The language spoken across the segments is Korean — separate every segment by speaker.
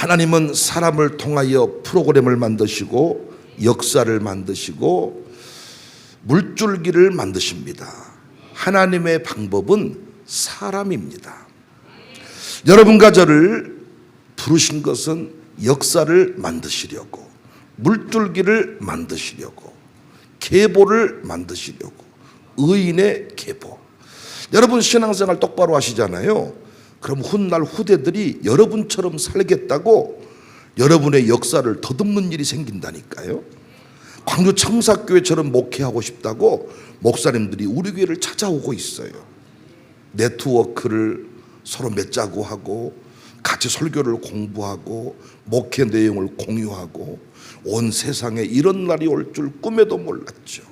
Speaker 1: 하나님은 사람을 통하여 프로그램을 만드시고 역사를 만드시고 물줄기를 만드십니다. 하나님의 방법은 사람입니다. 여러분과 저를 부르신 것은 역사를 만드시려고, 물줄기를 만드시려고, 계보를 만드시려고, 의인의 계보. 여러분 신앙생활 똑바로 하시잖아요. 그럼 훗날 후대들이 여러분처럼 살겠다고 여러분의 역사를 더듬는 일이 생긴다니까요. 광주 청사교회처럼 목회하고 싶다고 목사님들이 우리 교회를 찾아오고 있어요. 네트워크를 서로 맺자고 하고 같이 설교를 공부하고 목회 내용을 공유하고 온 세상에 이런 날이 올 줄 꿈에도 몰랐죠.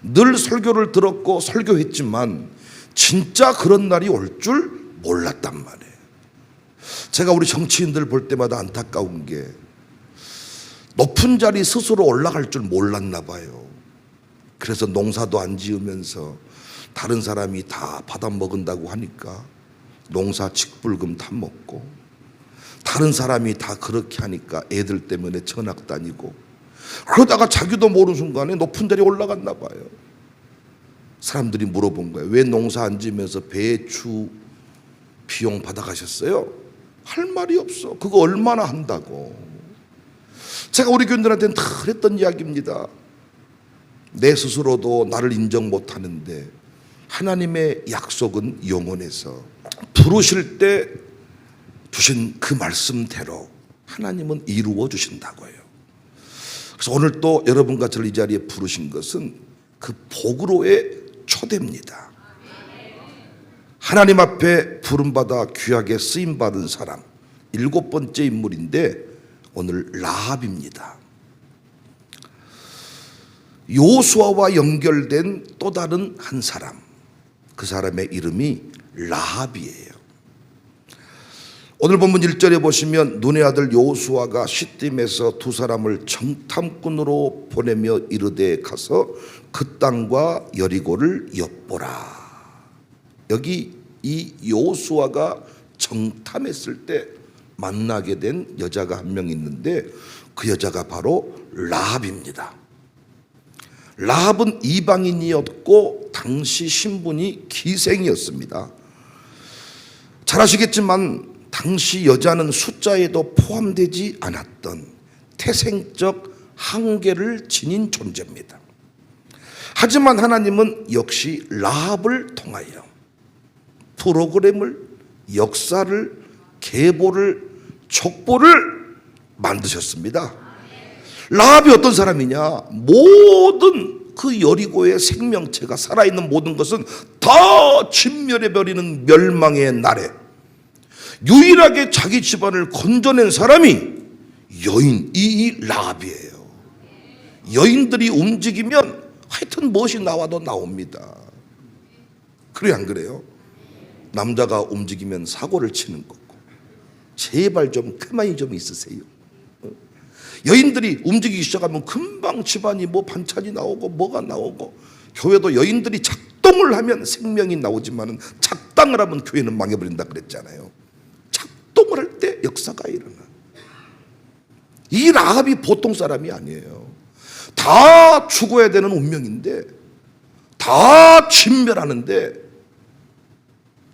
Speaker 1: 늘 설교를 들었고 설교했지만 진짜 그런 날이 올 줄 몰랐단 말이에요. 제가 우리 정치인들 볼 때마다 안타까운 게 높은 자리 스스로 올라갈 줄 몰랐나 봐요. 그래서 농사도 안 지으면서 다른 사람이 다 받아먹은다고 하니까 농사 직불금 다 먹고, 다른 사람이 다 그렇게 하니까 애들 때문에 전학 다니고, 그러다가 자기도 모르는 순간에 높은 자리에 올라갔나 봐요. 사람들이 물어본 거예요. 왜 농사 안 지으면서 배추 비용 받아가셨어요? 할 말이 없어. 그거 얼마나 한다고. 제가 우리 교인들한테는 다 그랬던 이야기입니다. 내 스스로도 나를 인정 못하는데 하나님의 약속은 영원해서 부르실 때 주신 그 말씀대로 하나님은 이루어 주신다고요. 그래서 오늘 또 여러분과 저를 이 자리에 부르신 것은 그 복으로의 초대입니다. 하나님 앞에 부름받아 귀하게 쓰임받은 사람, 7번째 인물인데 오늘 라합입니다. 요수아와 연결된 또 다른 한 사람, 그 사람의 이름이 라합이에요. 오늘 본문 1절에 보시면 눈의 아들 요수아가 시딤에서 두 사람을 정탐꾼으로 보내며 이르되 가서 그 땅과 여리고를 엿보라. 여기 이 요수아가 정탐했을 때 만나게 된 여자가 한 명 있는데 그 여자가 바로 라합입니다. 라합은 이방인이었고 당시 신분이 기생이었습니다. 잘 아시겠지만 당시 여자는 숫자에도 포함되지 않았던 태생적 한계를 지닌 존재입니다. 하지만 하나님은 역시 라합을 통하여 프로그램을, 역사를, 계보를, 족보를 만드셨습니다. 라합이 어떤 사람이냐? 모든 그 여리고의 생명체가, 살아있는 모든 것은 다 진멸해버리는 멸망의 날에 유일하게 자기 집안을 건져낸 사람이 여인, 이 라합이에요. 여인들이 움직이면 하여튼 무엇이 나와도 나옵니다. 그래요, 안 그래요? 남자가 움직이면 사고를 치는 거고. 제발 좀 가만히 좀 있으세요. 여인들이 움직이기 시작하면 금방 집안이 뭐 반찬이 나오고 뭐가 나오고, 교회도 여인들이 작동을 하면 생명이 나오지만 작당을 하면 교회는 망해버린다 그랬잖아요. 작동을 할 때 역사가 일어나. 이 라합이 보통 사람이 아니에요. 다 죽어야 되는 운명인데, 다 진멸하는데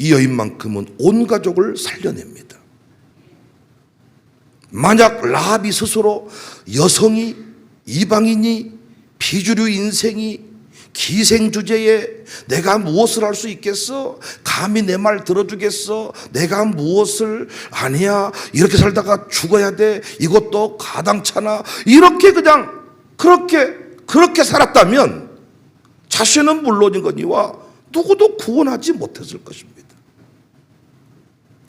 Speaker 1: 이 여인만큼은 온 가족을 살려냅니다. 만약 라합이 스스로 여성이, 이방인이, 비주류 인생이, 기생주제에 내가 무엇을 할 수 있겠어? 감히 내 말 들어주겠어? 내가 무엇을 아니야? 이렇게 살다가 죽어야 돼? 이것도 가당찮아? 이렇게 그냥 그렇게 살았다면 자신은 물론이거니와 누구도 구원하지 못했을 것입니다.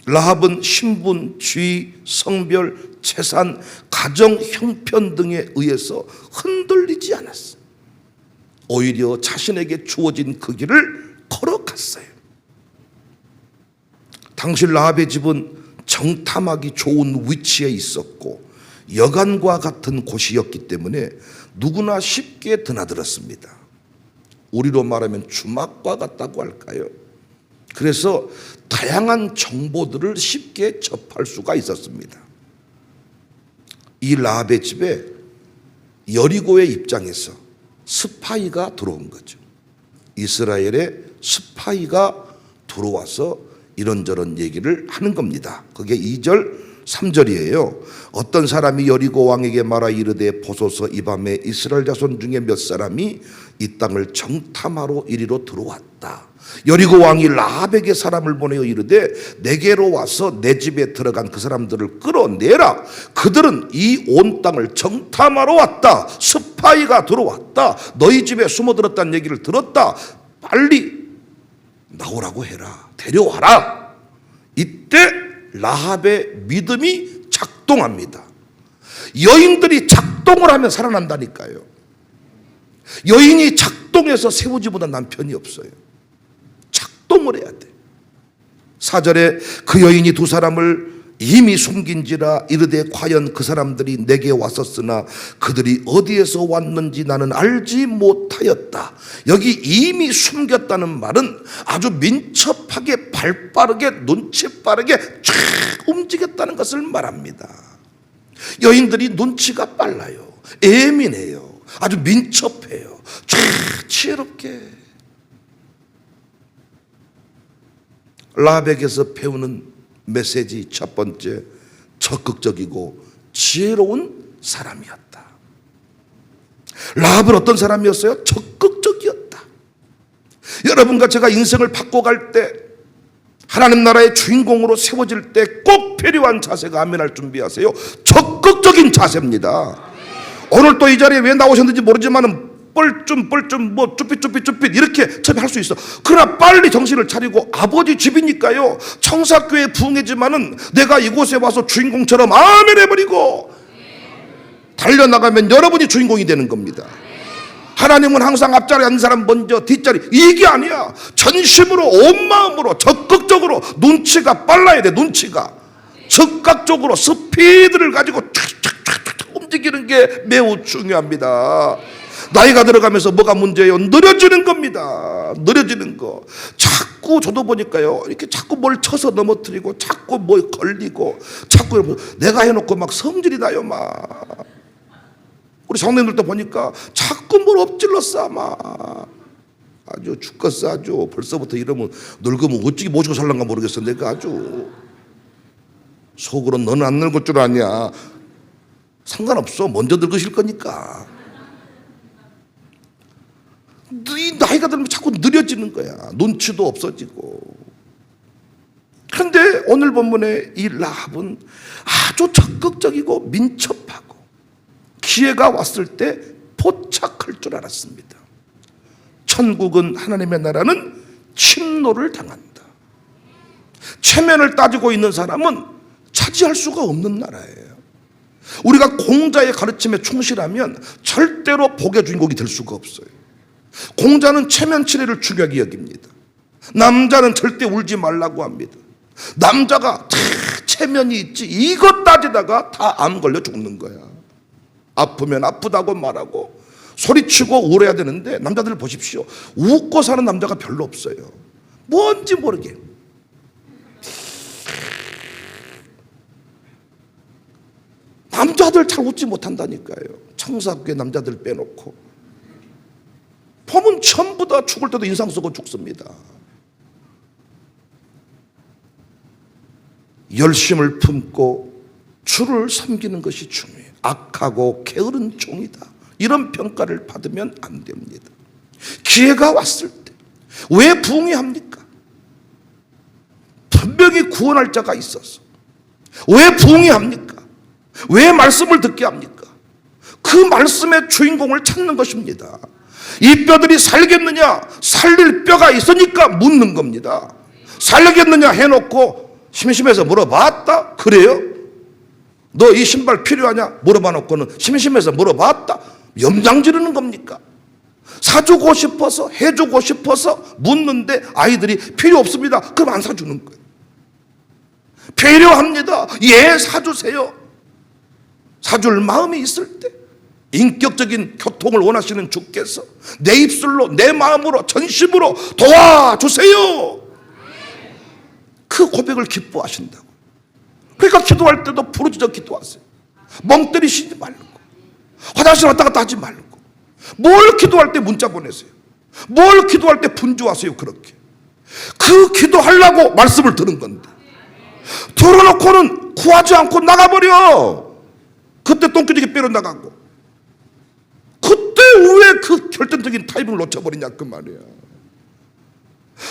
Speaker 1: 라합은 신분, 지위, 성별, 재산, 가정 형편 등에 의해서 흔들리지 않았어요. 오히려 자신에게 주어진 그 길을 걸어갔어요. 당시 라합의 집은 정탐하기 좋은 위치에 있었고 여관과 같은 곳이었기 때문에 누구나 쉽게 드나들었습니다. 우리로 말하면 주막과 같다고 할까요? 그래서 다양한 정보들을 쉽게 접할 수가 있었습니다. 이 라합의 집에 여리고의 입장에서 스파이가 들어온 거죠. 이스라엘의 스파이가 들어와서 이런저런 얘기를 하는 겁니다. 그게 2절 3절이에요. 어떤 사람이 여리고 왕에게 말하 이르되 보소서 이 밤에 이스라엘 자손 중에 몇 사람이 이 땅을 정탐하러 이리로 들어왔다. 여리고 왕이 라합에게 사람을 보내어 이르되 내게로 와서 내 집에 들어간 그 사람들을 끌어내라. 그들은 이 온 땅을 정탐하러 왔다. 스파이가 들어왔다. 너희 집에 숨어들었다는 얘기를 들었다. 빨리 나오라고 해라. 데려와라. 이때 라합의 믿음이 작동합니다. 여인들이 작동을 하면 살아난다니까요. 여인이 작동해서 세우지보다 남편이 없어요. 작동을 해야 돼. 4절에 그 여인이 두 사람을 이미 숨긴지라 이르되 과연 그 사람들이 내게 왔었으나 그들이 어디에서 왔는지 나는 알지 못하였다. 여기 이미 숨겼다는 말은 아주 민첩하게 발빠르게 눈치 빠르게 쫙 움직였다는 것을 말합니다. 여인들이 눈치가 빨라요. 예민해요. 아주 민첩해요. 쫙 지혜롭게. 라합에게서 배우는 메시지 첫 번째, 적극적이고 지혜로운 사람이었다. 라합은 어떤 사람이었어요? 적극적이었다. 여러분과 제가 인생을 바꿔갈 때, 하나님 나라의 주인공으로 세워질 때 꼭 필요한 자세가 아멘할 준비하세요. 적극적인 자세입니다. 오늘 또 이 자리에 왜 나오셨는지 모르지만 뻘쭘 뭐 쭈삣 이렇게 처음에 할 수 있어. 그러나 빨리 정신을 차리고 아버지 집이니까요. 청사교회 부흥회지만은 내가 이곳에 와서 주인공처럼 아멘 해버리고 달려나가면 여러분이 주인공이 되는 겁니다. 하나님은 항상 앞자리에 앉는 사람 먼저 뒷자리, 이게 아니야. 전심으로 온 마음으로 적극적으로 눈치가 빨라야 돼. 눈치가 즉각적으로 스피드를 가지고 촥촥촥 움직이는 게 매우 중요합니다. 나이가 들어가면서 뭐가 문제예요? 느려지는 겁니다. 느려지는 거. 자꾸 저도 보니까요, 이렇게 자꾸 뭘 쳐서 넘어뜨리고 자꾸 뭐 걸리고 자꾸 내가 해놓고 막 성질이 나요. 막 우리 성도님들도 보니까 자꾸 뭘 엎질렀어. 막 아주 죽겠어. 아주 벌써부터 이러면 늙으면 어찌 모시고 살란가 모르겠어. 내가 아주 속으로 너는 안 늙을 줄 아냐. 상관없어. 먼저 늙으실 거니까. 이 나이가 들면 자꾸 느려지는 거야. 눈치도 없어지고. 그런데 오늘 본문의 이 라합은 아주 적극적이고 민첩하고 기회가 왔을 때 포착할 줄 알았습니다. 천국은, 하나님의 나라는 침노를 당한다. 체면을 따지고 있는 사람은 차지할 수가 없는 나라예요. 우리가 공자의 가르침에 충실하면 절대로 복의 주인공이 될 수가 없어요. 공자는 체면 치레를 중요하게 여깁니다. 남자는 절대 울지 말라고 합니다. 남자가 다 체면이 있지 이것 따지다가 다 암 걸려 죽는 거야. 아프면 아프다고 말하고 소리치고 울어야 되는데 남자들 보십시오. 웃고 사는 남자가 별로 없어요. 뭔지 모르게. 남자들 잘 웃지 못한다니까요. 청사교회 남자들 빼놓고. 보면 전부 다 죽을 때도 인상 쓰고 죽습니다. 열심을 품고 주를 섬기는 것이 중요해요. 악하고 게으른 종이다. 이런 평가를 받으면 안 됩니다. 기회가 왔을 때 왜 부흥이 합니까? 분명히 구원할 자가 있어서. 왜 부흥이 합니까? 왜 말씀을 듣게 합니까? 그 말씀의 주인공을 찾는 것입니다. 이 뼈들이 살겠느냐? 살릴 뼈가 있으니까 묻는 겁니다. 살겠느냐 해놓고 심심해서 물어봤다? 그래요? 너 이 신발 필요하냐? 물어봐 놓고는 심심해서 물어봤다? 염장 지르는 겁니까? 사주고 싶어서 해주고 싶어서 묻는데 아이들이 필요 없습니다. 그럼 안 사주는 거예요. 필요합니다. 예, 사주세요. 사줄 마음이 있을 때 인격적인 교통을 원하시는 주께서 내 입술로 내 마음으로 전심으로 도와주세요. 그 고백을 기뻐하신다고. 그러니까 기도할 때도 부르짖어 기도하세요. 멍 때리시지 말고, 화장실 왔다 갔다 하지 말고, 뭘 기도할 때 문자 보내세요. 뭘 기도할 때 분주하세요. 그렇게 그 기도하려고 말씀을 들은 건데 들어놓고는 구하지 않고 나가버려. 그때 똥기지게 빼러 나가고, 그때 왜 그 결정적인 타이밍을 놓쳐버리냐 그 말이야.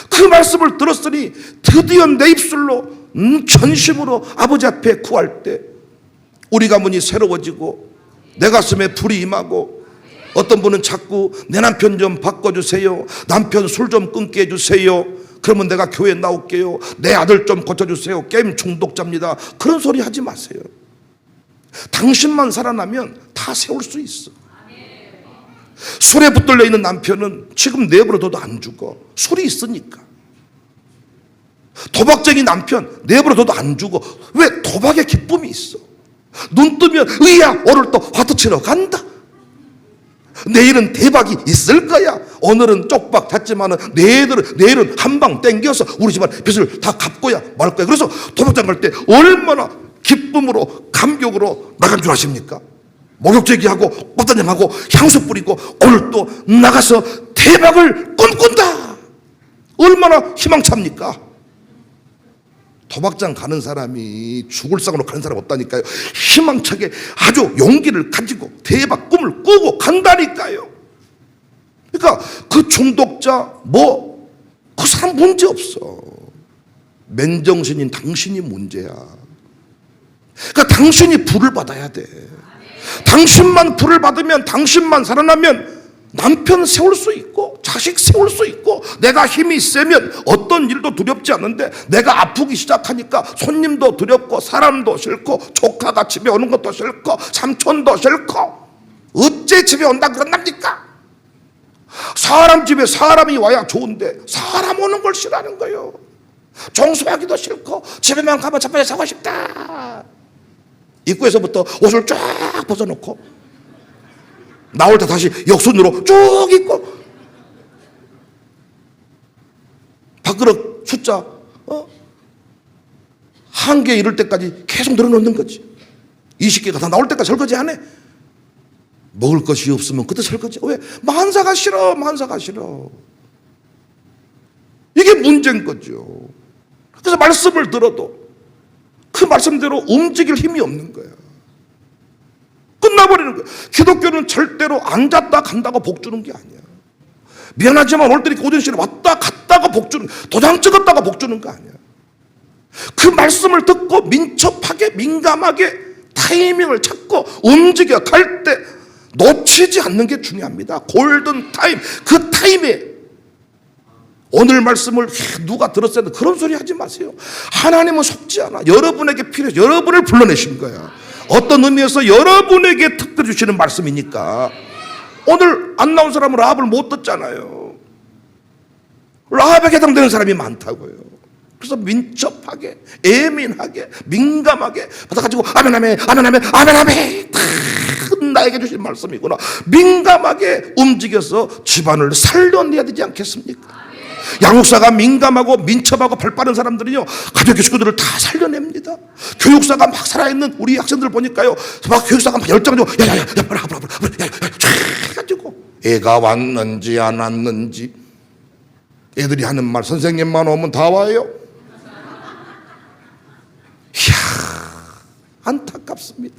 Speaker 1: 그 말씀을 들었으니 드디어 내 입술로 전심으로 아버지 앞에 구할 때 우리 가문이 새로워지고 내 가슴에 불이 임하고, 어떤 분은 자꾸 내 남편 좀 바꿔주세요, 남편 술 좀 끊게 해주세요, 그러면 내가 교회 나올게요, 내 아들 좀 고쳐주세요, 게임 중독자입니다, 그런 소리 하지 마세요. 당신만 살아나면 다 세울 수 있어. 술에 붙들려 있는 남편은 지금 내버려둬도 안 죽어. 술이 있으니까. 도박적인 남편 내버려둬도 안 죽어. 왜? 도박에 기쁨이 있어. 눈 뜨면 의야 오늘 또 화투 치러 간다, 내일은 대박이 있을 거야, 오늘은 쪽박 잤지만 내일은 한 방 땡겨서 우리 집안 빚을 다 갚고야 말 거야. 그래서 도박장 갈 때 얼마나 기쁨으로 감격으로 나간 줄 아십니까? 목욕제기하고 꽃단장하고 향수 뿌리고 오늘 또 나가서 대박을 꿈꾼다. 얼마나 희망찹니까? 도박장 가는 사람이 죽을 상으로 가는 사람 없다니까요. 희망차게 아주 용기를 가지고 대박 꿈을 꾸고 간다니까요. 그러니까 그 중독자 그 사람 문제 없어. 맨정신인 당신이 문제야. 그러니까 당신이 불을 받아야 돼. 당신만 불을 받으면, 당신만 살아나면 남편 세울 수 있고 자식 세울 수 있고, 내가 힘이 세면 어떤 일도 두렵지 않은데 내가 아프기 시작하니까 손님도 두렵고 사람도 싫고 조카가 집에 오는 것도 싫고 삼촌도 싫고, 어째 집에 온다 그런답니까? 사람 집에 사람이 와야 좋은데 사람 오는 걸 싫어하는 거예요. 청소하기도 싫고 집에만 가면 자빠져 자고 싶다. 입구에서부터 옷을 쫙 벗어놓고 나올 때 다시 역순으로 쭉 입고, 밥그릇 숫자 한 개 이럴 때까지 계속 늘어놓는 거지. 20개가 다 나올 때까지 설거지 안 해. 먹을 것이 없으면 그때 설거지. 왜? 만사가 싫어. 만사가 싫어. 이게 문제인 거죠. 그래서 말씀을 들어도 그 말씀대로 움직일 힘이 없는 거야. 끝나버리는 거야. 기독교는 절대로 앉았다 간다고 복 주는 게 아니야. 미안하지만 올 때니까 오전시에 왔다 갔다가 복 주는, 도장 찍었다가 복 주는 거 아니야. 그 말씀을 듣고 민첩하게 민감하게 타이밍을 찾고 움직여 갈 때 놓치지 않는 게 중요합니다. 골든 타임. 그 타임에 오늘 말씀을 누가 들었어야 돼, 그런 소리 하지 마세요. 하나님은 속지 않아. 여러분에게 필요해서 여러분을 불러내신 거야. 어떤 의미에서 여러분에게 특별히 주시는 말씀이니까. 오늘 안 나온 사람은 라합을 못 듣잖아요. 라합에 해당되는 사람이 많다고요. 그래서 민첩하게, 예민하게, 민감하게 받아가지고 아멘 아멘 아멘 아멘 아멘 아멘, 다 나에게 주신 말씀이구나. 민감하게 움직여서 집안을 살려내야 되지 않겠습니까? 양육사가 민감하고 민첩하고 발빠른 사람들은요, 가족의 식구들을 다 살려냅니다. 교육사가 막 살아있는 우리 학생들 보니까요, 막 교육사가 막 열정적으로 야야야 빨리 해가지고 애가 왔는지 안 왔는지, 애들이 하는 말 선생님만 오면 다 와요. 이야, 안타깝습니다.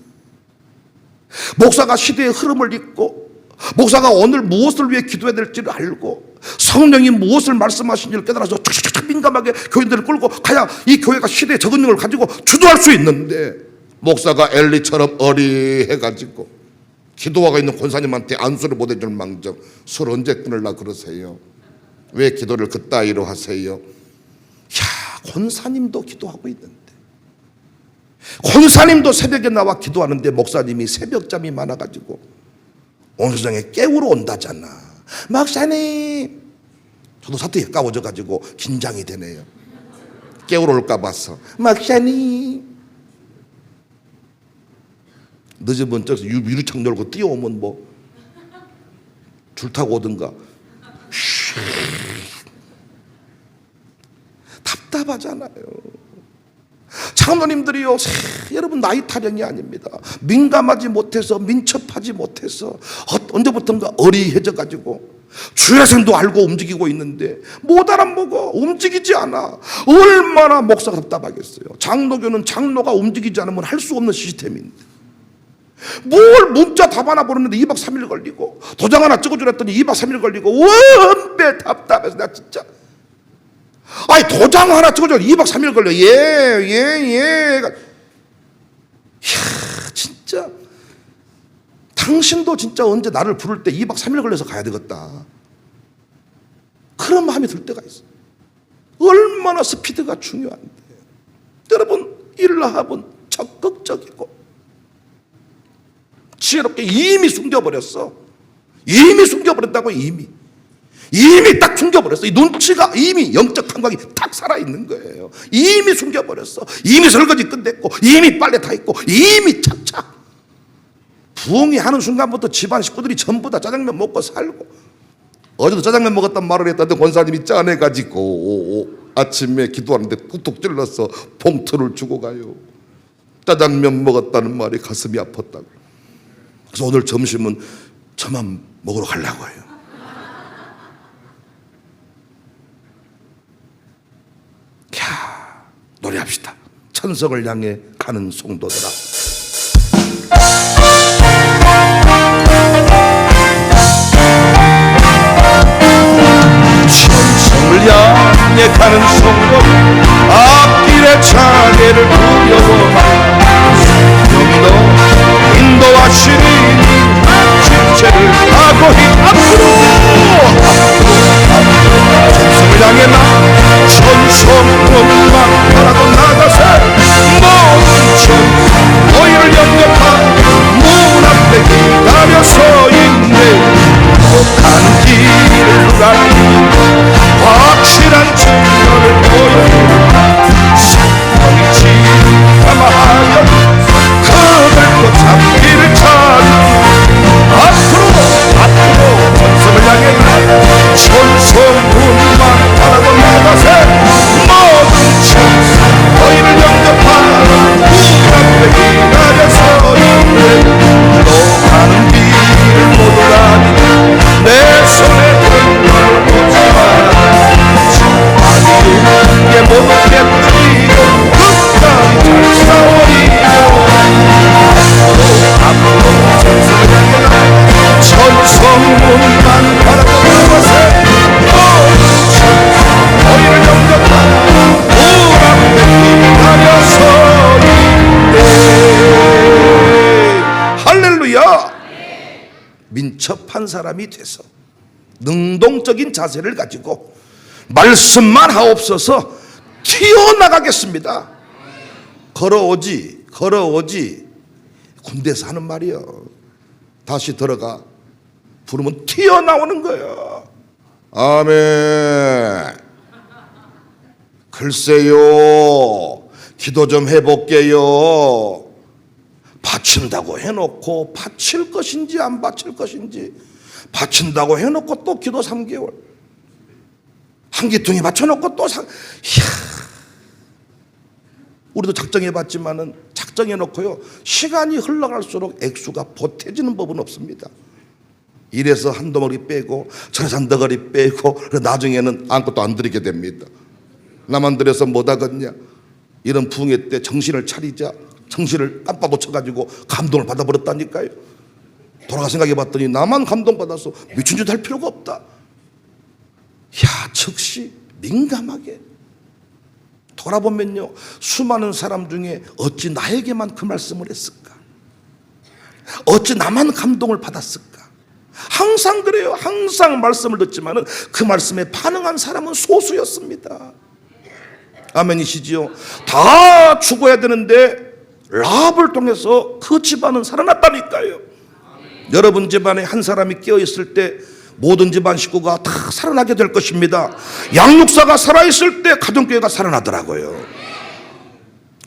Speaker 1: 목사가 시대의 흐름을 읽고, 목사가 오늘 무엇을 위해 기도해야 될지를 알고, 성령이 무엇을 말씀하신지를 깨달아서 착착착 민감하게 교인들을 끌고 가야 이 교회가 시대의 적응력을 가지고 주도할 수 있는데, 목사가 엘리처럼 어리해가지고 기도화가 있는 권사님한테 안수를 못 해줄 망정 술 언제 끊으려 그러세요? 왜 기도를 그따위로 하세요? 야, 권사님도 기도하고 있는데, 권사님도 새벽에 나와 기도하는데 목사님이 새벽잠이 많아가지고 온 세상에 깨우러 온다잖아. 목사님, 저도 사투리 가까워져가지고 긴장이 되네요. 깨우러 올까 봐서. 목사님, 늦으면 저기서 유리창 열고 뛰어오면 뭐 줄 타고 오든가. 답답하잖아요. 장로님들이요, 여러분 나이 타령이 아닙니다. 민감하지 못해서, 민첩하지 못해서 언제부턴가 어리해져 가지고 주일학생도 알고 움직이고 있는데 못 알아먹어. 움직이지 않아. 얼마나 목사가 답답하겠어요. 장로교는 장로가 움직이지 않으면 할 수 없는 시스템인데 뭘 문자 답 하나 보냈는데 2박 3일 걸리고 도장 하나 찍어주랬더니 2박 3일 걸리고 원배 답답해서 나 진짜 아니 도장 하나 찍어줘 2박 3일 걸려. 예. 이야 진짜 당신도 진짜 언제 나를 부를 때 2박 3일 걸려서 가야 되겠다. 그런 마음이 들 때가 있어. 얼마나 스피드가 중요한데. 여러분 일라합은 적극적이고 지혜롭게 이미 숨겨버렸어. 이미 숨겨버렸다고. 이미 딱 숨겨버렸어. 이 눈치가 이미 영적 감각이 딱 살아있는 거예요. 이미 숨겨버렸어. 이미 설거지 끝냈고 이미 빨래 다 있고 이미 착착 부흥이 하는 순간부터 집안 식구들이 전부 다 짜장면 먹고 살고. 어제도 짜장면 먹었단 말을 했다는데 권사님이 짠해가지고 아침에 기도하는데 뚝뚝 찔러서 봉투를 주고 가요. 짜장면 먹었다는 말이 가슴이 아팠다고. 그래서 오늘 점심은 저만 먹으러 가려고 해요. 노래합시다. 천성을 향해 가는 성도들아. 천성을 향해 가는 성도 앞길에 차례를 부려보라. 성령도 인도하시니 지체를 하고 앞으로 천성을 향해 나 천성문만 바라고 나가세. 모든 천 너희를 영접한 문 앞에 기다려 서 있네. 가는 길을 가니 확실한 증거를 보여 성령이 지감하여 그들도 잡기를 찾는 앞으로 천성을 향해 가 천성문만 바라고 나가세. 모든 천 너희를 영접한 문 앞에 기다려 서 있네. 너 가는 길을 모두 가니 내 손에 든걸 보지 마라. 아니 모두 깨뜨리고 끝까지 잘 싸우리고 앞으로 천성을 향해 가 천성문만 바라고 나가세. 모든 천 너희를 영접한 문 앞에 기다려 서 있네. 할렐루야. 민첩한 사람이 돼서 능동적인 자세를 가지고 말씀만 하옵소서 튀어나가겠습니다. 걸어오지 군대에서 하는 말이요. 다시 들어가 부르면 튀어나오는 거예요. 아멘. 글쎄요 기도 좀 해볼게요. 바친다고 해놓고 바칠 것인지 안 바칠 것인지, 바친다고 해놓고 또 기도 3개월 한 기둥이 맞춰놓고 또 우리도 작정해봤지만은 작정해놓고요 시간이 흘러갈수록 액수가 보태지는 법은 없습니다. 이래서 한 덩어리 빼고 저래서 한 덩어리 빼고 나중에는 아무것도 안 드리게 됩니다. 나만 들여서 못하겠냐. 이런 부흥회 때 정신을 차리자 정신을 깜빡 놓쳐가지고 감동을 받아버렸다니까요. 돌아가 생각해봤더니 나만 감동받아서 미친 짓 할 필요가 없다. 즉시 민감하게 돌아보면요 수많은 사람 중에 어찌 나에게만 그 말씀을 했을까, 어찌 나만 감동을 받았을까. 항상 그래요. 항상 말씀을 듣지만은 그 말씀에 반응한 사람은 소수였습니다. 아멘이시지요? 다 죽어야 되는데 라합을 통해서 그 집안은 살아났다니까요. 여러분 집안에 한 사람이 깨어있을 때 모든 집안 식구가 다 살아나게 될 것입니다. 양육사가 살아있을 때 가정교회가 살아나더라고요.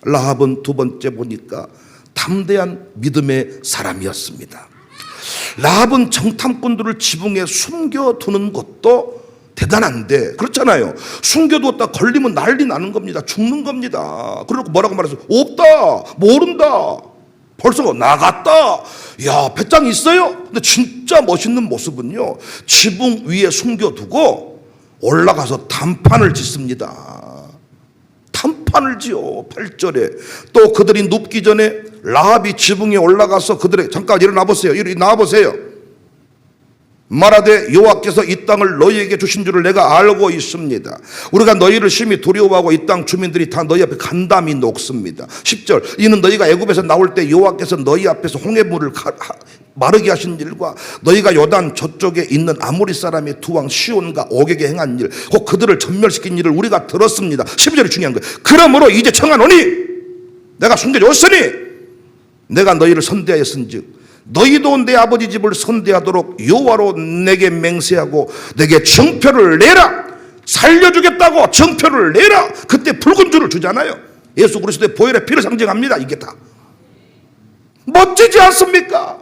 Speaker 1: 라합은 두 번째 보니까 담대한 믿음의 사람이었습니다. 라합은 정탐꾼들을 지붕에 숨겨두는 것도 대단한데 그렇잖아요. 숨겨두었다 걸리면 난리 나는 겁니다. 죽는 겁니다. 그러고 뭐라고 말했어요? 없다, 모른다, 벌써 나갔다. 야, 배짱 있어요? 근데 진짜 멋있는 모습은요, 지붕 위에 숨겨두고 올라가서 단판을 짓습니다. 단판을 지어. 8절에 또 그들이 눕기 전에 라합이 지붕에 올라가서 그들에게, 잠깐 일어나 보세요, 이리 나와 보세요. 말하되 여호와께서 이 땅을 너희에게 주신 줄을 내가 알고 있습니다. 우리가 너희를 심히 두려워하고 이 땅 주민들이 다 너희 앞에 간담이 녹습니다. 10절 이는 너희가 애굽에서 나올 때 여호와께서 너희 앞에서 홍해물을 마르게 하신 일과 너희가 요단 저쪽에 있는 아모리 사람의 두 왕 시온과 옥에게 행한 일, 곧 그들을 전멸시킨 일을 우리가 들었습니다. 12절이 중요한 거예요. 그러므로 이제 청하노니 내가 숨겨줬으니 내가 너희를 선대하였은즉 너희도 내 아버지 집을 선대하도록 여호와로 내게 맹세하고 내게 정표를 내라. 살려주겠다고 정표를 내라. 그때 붉은 줄을 주잖아요. 예수 그리스도의 보혈의 피를 상징합니다. 이게 다 멋지지 않습니까?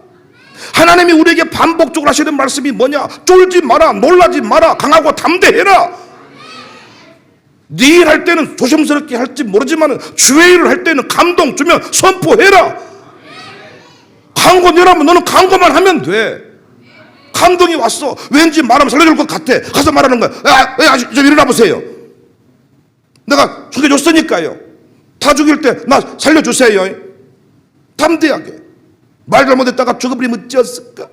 Speaker 1: 하나님이 우리에게 반복적으로 하시는 말씀이 뭐냐? 쫄지 마라, 놀라지 마라, 강하고 담대해라. 네 일 할 때는 조심스럽게 할지 모르지만 주의 일을 할 때는 감동 주면 선포해라. 강고 내라면 너는 강고만 하면 돼. 감동이 왔어. 왠지 말하면 살려줄 것 같아. 가서 말하는 거야. 야, 좀 일어나 보세요. 내가 죽여줬으니까요. 다 죽일 때 나 살려주세요. 담대하게. 말 잘못했다가 죽어버리면 어찌었을까?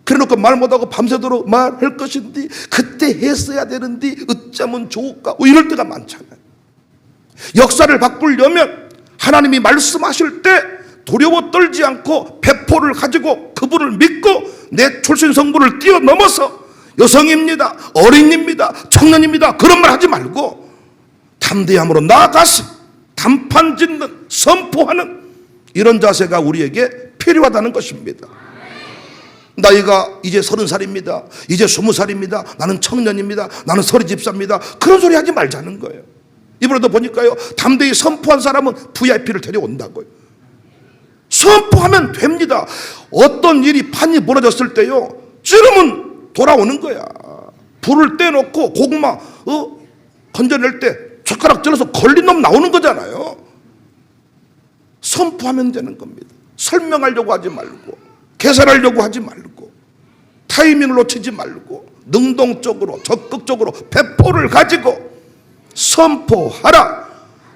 Speaker 1: 그래놓고 말 못하고 밤새도록 말할 것인데 그때 했어야 되는데 어쩌면 좋을까? 이럴 때가 많잖아요. 역사를 바꾸려면 하나님이 말씀하실 때 두려워 떨지 않고 배포를 가지고 그분을 믿고 내 출신 성분을 뛰어넘어서 여성입니다, 어린입니다, 청년입니다 그런 말 하지 말고 담대함으로 나아가서 단판 짓는, 선포하는 이런 자세가 우리에게 필요하다는 것입니다. 나이가 이제 30살입니다, 이제 20살입니다, 나는 청년입니다, 나는 서리 집사입니다, 그런 소리 하지 말자는 거예요. 이번에도 보니까요, 담대히 선포한 사람은 VIP를 데려온다고요. 선포하면 됩니다. 어떤 일이 판이 벌어졌을 때요, 찌르면 돌아오는 거야. 불을 떼놓고 고구마 건져낼 때 젓가락 찔러서 걸린 놈 나오는 거잖아요. 선포하면 되는 겁니다. 설명하려고 하지 말고, 계산하려고 하지 말고, 타이밍을 놓치지 말고 능동적으로 적극적으로 배포를 가지고 선포하라.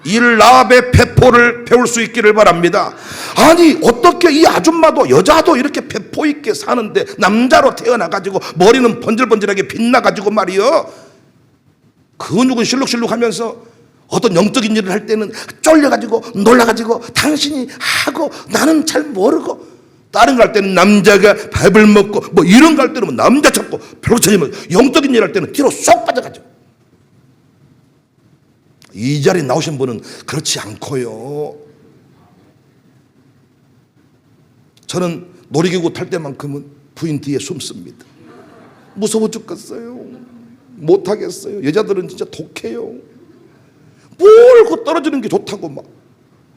Speaker 1: 이 라합의 배포를 배울 수 있기를 바랍니다. 아니 어떻게 이 아줌마도 여자도 이렇게 배포 있게 사는데 남자로 태어나가지고 머리는 번질번질하게 빛나가지고 말이요, 근육은 실룩실룩하면서 어떤 영적인 일을 할 때는 쫄려가지고 놀라가지고 당신이 하고 나는 잘 모르고, 다른 거 할 때는 남자가 밥을 먹고 뭐 이런 거 할 때는 남자 찾고 별거 찾으면 영적인 일 할 때는 뒤로 쏙 빠져가지고. 이 자리에 나오신 분은 그렇지 않고요. 저는 놀이기구 탈 때만큼은 부인 뒤에 숨습니다. 무서워 죽겠어요. 못하겠어요. 여자들은 진짜 독해요. 뭘 떨어지는 게 좋다고 막,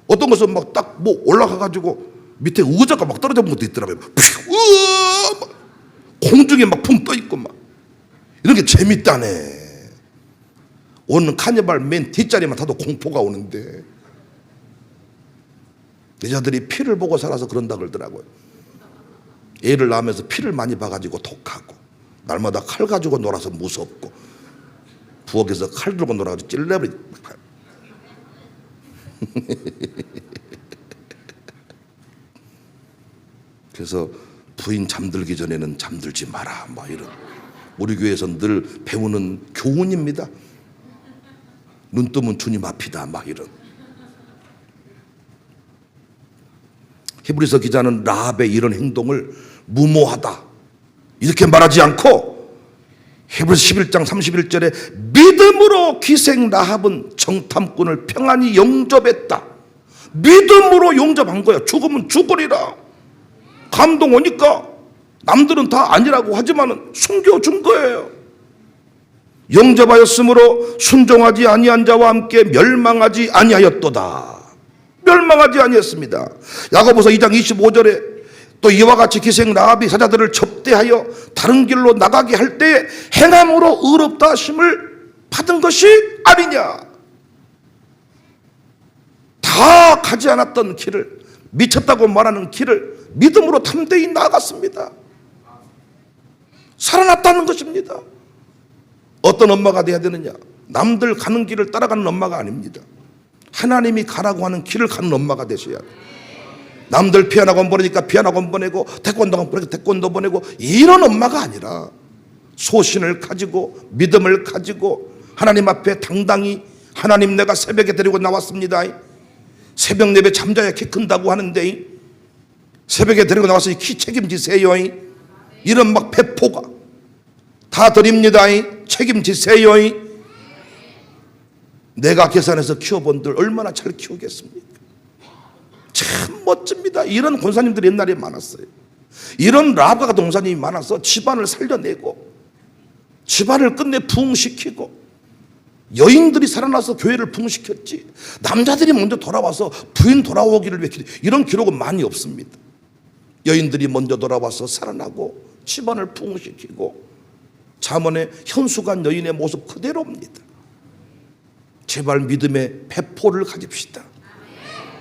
Speaker 1: 어떤 것은 막 딱 뭐 올라가가지고 밑에 의자가 막 떨어져 본 것도 있더라고요. 막 공중에 막 붕 떠 있고 막 이런 게 재밌다네. 오늘 카니발 맨 뒷자리만 타도 공포가 오는데 여자들이 피를 보고 살아서 그런다 그러더라고요. 애를 낳으면서 피를 많이 봐가지고 독하고, 날마다 칼 가지고 놀아서 무섭고, 부엌에서 칼 들고 놀아가지고 찔러버리. 그래서 부인 잠들기 전에는 잠들지 마라, 뭐 이런, 우리 교회에서 늘 배우는 교훈입니다. 눈 뜨면 주님 앞이다, 막 이런. 히브리서 기자는 라합의 이런 행동을 무모하다 이렇게 말하지 않고 히브리서 11장 31절에 믿음으로 기생 라합은 정탐꾼을 평안히 영접했다. 믿음으로 영접한 거야. 죽으면 죽으리라. 감동 오니까 남들은 다 아니라고 하지만 숨겨준 거예요. 영접하였으므로 순종하지 아니한 자와 함께 멸망하지 아니하였도다. 멸망하지 아니했습니다. 야고보서 2장 25절에 또 이와 같이 기생 라합이 사자들을 접대하여 다른 길로 나가게 할 때 행함으로 의롭다 하심을 받은 것이 아니냐. 다 가지 않았던 길을, 미쳤다고 말하는 길을 믿음으로 담대히 나아갔습니다. 살아났다는 것입니다. 어떤 엄마가 돼야 되느냐? 남들 가는 길을 따라가는 엄마가 아닙니다. 하나님이 가라고 하는 길을 가는 엄마가 되셔야 돼요. 남들 피아노학원 보내니까 피아노학원 보내고 태권도학원 보내니까 태권도 보내고 이런 엄마가 아니라 소신을 가지고 믿음을 가지고 하나님 앞에 당당히 하나님 내가 새벽에 데리고 나왔습니다. 새벽 예배 잠자야 키 큰다고 하는데 새벽에 데리고 나와서 키 책임지세요. 이런 막 배포가 다 드립니다. 책임지세요. 내가 계산해서 키워본들 얼마나 잘 키우겠습니까? 참 멋집니다. 이런 권사님들이 옛날에 많았어요. 이런 라합과 같은 권사님이 많아서 집안을 살려내고 집안을 끝내 부흥시키고 여인들이 살아나서 교회를 부흥시켰지 남자들이 먼저 돌아와서 부인 돌아오기를 위해 이런 기록은 많이 없습니다. 여인들이 먼저 돌아와서 살아나고 집안을 부흥시키고 잠언의 현수간 여인의 모습 그대로입니다. 제발 믿음의 배포를 가집시다.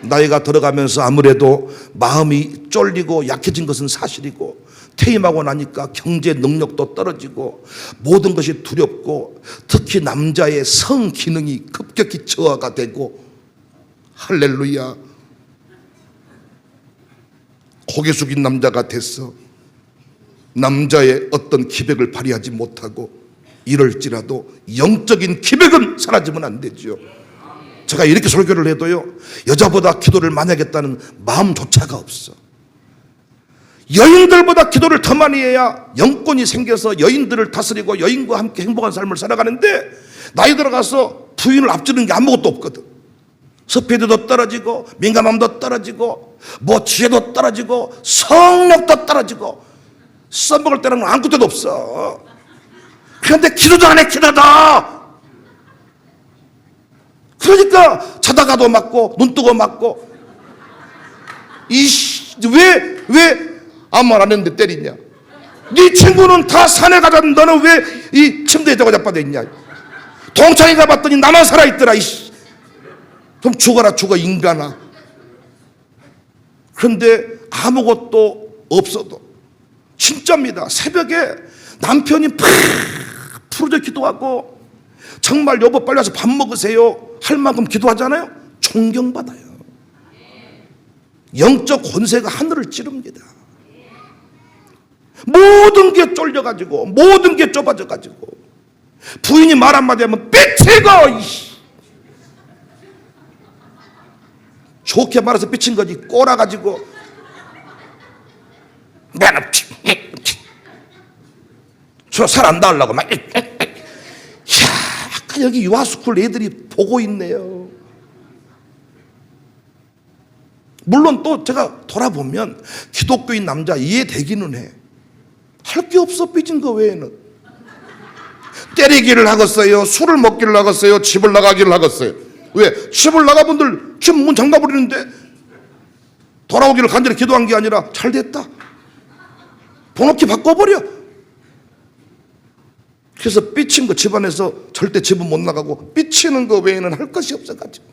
Speaker 1: 나이가 들어가면서 아무래도 마음이 쫄리고 약해진 것은 사실이고 퇴임하고 나니까 경제 능력도 떨어지고 모든 것이 두렵고 특히 남자의 성 기능이 급격히 저하가 되고 할렐루야 고개 숙인 남자가 됐어. 남자의 어떤 기백을 발휘하지 못하고 이럴지라도 영적인 기백은 사라지면 안 되죠. 제가 이렇게 설교를 해도요 여자보다 기도를 많이 하겠다는 마음조차가 없어. 여인들보다 기도를 더 많이 해야 영권이 생겨서 여인들을 다스리고 여인과 함께 행복한 삶을 살아가는데 나이 들어가서 부인을 앞지르는 게 아무것도 없거든. 스피드도 떨어지고 민감함도 떨어지고 뭐 지혜도 떨어지고 성력도 떨어지고 써먹을 때는 아무것도 없어. 그런데 기도도 안 해. 기도도. 그러니까 자다가도 맞고 눈 뜨고 맞고 왜 아무 말 안 했는데 때리냐. 네 친구는 다 산에 가자는데 너는 왜 이 침대에 대고 자빠져 있냐. 동창회 가봤더니 나만 살아있더라. 좀 죽어라 죽어 인간아. 그런데 아무것도 없어도 진짜입니다. 새벽에 남편이 팍 풀어져 기도하고 정말 여보 빨리 와서 밥 먹으세요 할 만큼 기도하잖아요. 존경받아요. 영적 권세가 하늘을 찌릅니다. 모든 게 쫄려가지고 모든 게 좁아져가지고 부인이 말 한마디 하면 삐치고 좋게 말해서 삐친 거지 꼬라가지고 저 살 안 닿으려고 막 아까 여기 유아스쿨 애들이 보고 있네요. 물론 또 제가 돌아보면 기독교인 남자 이해되기는 해. 할 게 없어. 삐진 거 외에는 때리기를 하겠어요, 술을 먹기를 하겠어요, 집을 나가기를 하겠어요. 왜? 집을 나가분들 집 문 잠가버리는데 돌아오기를 간절히 기도한 게 아니라 잘 됐다 번호키 바꿔버려. 그래서 삐친 거 집안에서 절대 집은 못 나가고 삐치는 거 외에는 할 것이 없어가지고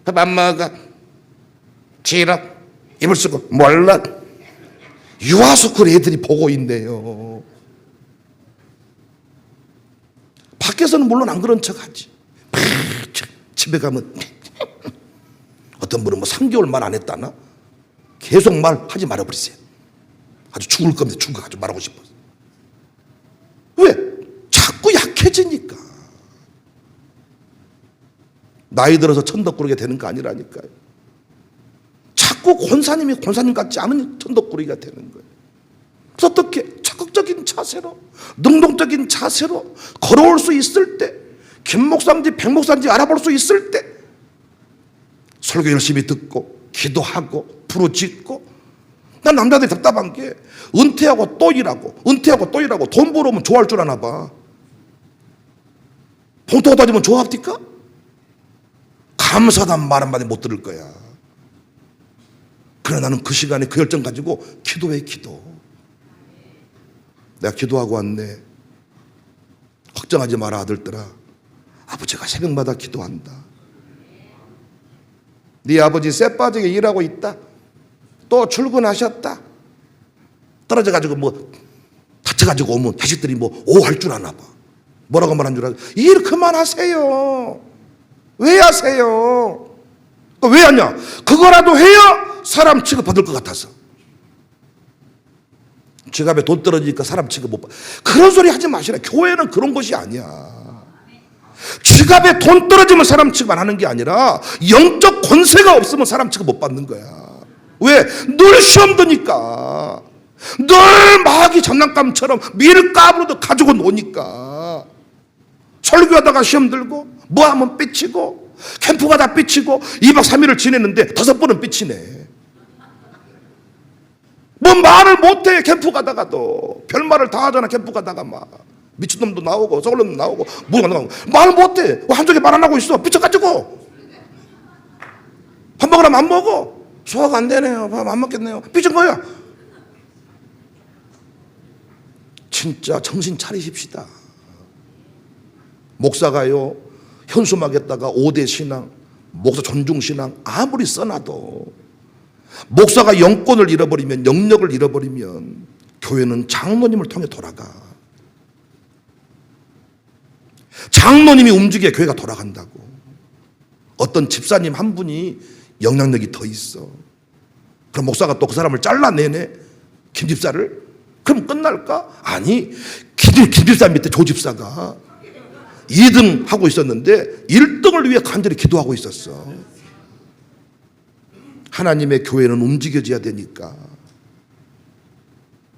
Speaker 1: 밥 안 먹어, 지라, 입을 쓰고 몰라. 유아스쿨 애들이 보고 있네요. 밖에서는 물론 안 그런 척하지. 집에 가면 어떤 분은 뭐 3개월 말 안 했다나 계속 말하지 말아버리세요. 아주 죽을 겁니다. 죽어가지고 말하고 싶어서. 왜? 자꾸 약해지니까. 나이 들어서 천덕꾸러기가 되는 거 아니라니까요. 자꾸 권사님이 권사님 같지 않은 천덕꾸러기가 되는 거예요. 그래서 어떻게 적극적인 자세로 능동적인 자세로 걸어올 수 있을 때 김 목사인지 백 목사인지 알아볼 수 있을 때 설교 열심히 듣고 기도하고 부르짖고. 난 남자들이 답답한 게 은퇴하고 또 일하고 은퇴하고 또 일하고 돈 벌어오면 좋아할 줄 아나 봐. 봉투가 따지면 좋아합니까? 감사하다는 말 한마디 못 들을 거야. 그러나 나는 그 시간에 그 열정 가지고 기도해. 기도. 내가 기도하고 왔네. 걱정하지 마라 아들들아. 아버지가 새벽마다 기도한다. 네 아버지 쇠빠지게 일하고 있다. 또 출근하셨다. 떨어져가지고 뭐 다쳐가지고 오면 자식들이 뭐 오 할 줄 아나 봐. 뭐라고 말한 줄 알아? 일 그만하세요. 왜 하세요? 왜 하냐? 그거라도 해야 사람 취급받을 것 같아서. 지갑에 돈 떨어지니까 사람 취급 못 받아. 그런 소리 하지 마시라. 교회는 그런 것이 아니야. 지갑에 돈 떨어지면 사람 취급 안 하는 게 아니라 영적 권세가 없으면 사람 취급 못 받는 거야. 왜? 늘 시험 드니까. 늘 마귀 장난감처럼 밀가루도 가지고 노니까. 설교하다가 시험 들고 뭐 하면 삐치고 캠프 가다 삐치고 2박 3일을 지냈는데 5번은 삐치네. 뭐 말을 못해. 캠프 가다가도 별말을 다 하잖아. 캠프 가다가 막 미친놈도 나오고 썩을놈도 나오고 뭐가 나오고 말을 못해. 한쪽에 말 안 하고 있어. 삐쳐가지고 밥 먹으라면 안 먹어. 소화가 안 되네요. 밥 안 먹겠네요. 삐친 거야. 진짜 정신 차리십시다. 목사가요 현수막에다가 5대 신앙, 목사 존중 신앙 아무리 써놔도 목사가 영권을 잃어버리면, 영역을 잃어버리면 교회는 장로님을 통해 돌아가. 장로님이 움직여야 교회가 돌아간다고. 어떤 집사님 한 분이 영향력이 더 있어. 그럼 목사가 또 그 사람을 잘라내네. 김 집사를. 그럼 끝날까? 아니, 김 집사 밑에 조 집사가 2등 하고 있었는데 1등을 위해 간절히 기도하고 있었어. 하나님의 교회는 움직여져야 되니까.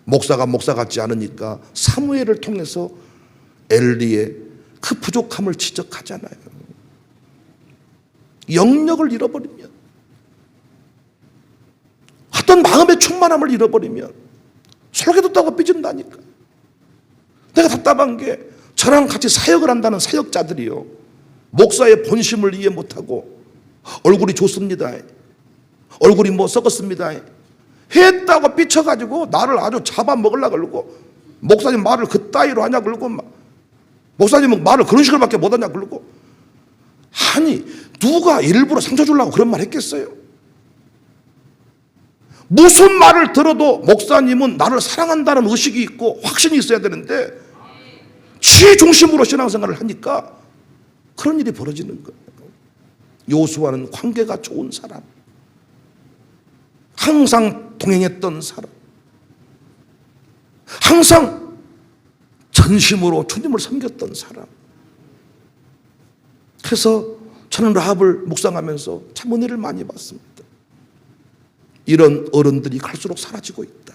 Speaker 1: 목사가 목사 같지 않으니까 사무엘을 통해서 엘리의 그 부족함을 지적하잖아요. 영역을 잃어버리면, 어떤 마음의 충만함을 잃어버리면 설교 듣다고 삐진다니까. 내가 답답한 게 저랑 같이 사역을 한다는 사역자들이요, 목사의 본심을 이해 못하고 얼굴이 좋습니다, 얼굴이 뭐 썩었습니다 했다고 삐쳐가지고 나를 아주 잡아먹으려고 그러고, 목사님 말을 그따위로 하냐 그러고, 목사님은 말을 그런 식으로밖에 못하냐 그러고. 아니, 누가 일부러 상처 주려고 그런 말 했겠어요? 무슨 말을 들어도 목사님은 나를 사랑한다는 의식이 있고 확신이 있어야 되는데 지 중심으로 신앙생활을 하니까 그런 일이 벌어지는 거예요. 요수아는 관계가 좋은 사람, 항상 동행했던 사람, 항상 전심으로 주님을 섬겼던 사람. 그래서 저는 라합을 묵상하면서 참 은혜를 많이 받습니다. 이런 어른들이 갈수록 사라지고 있다.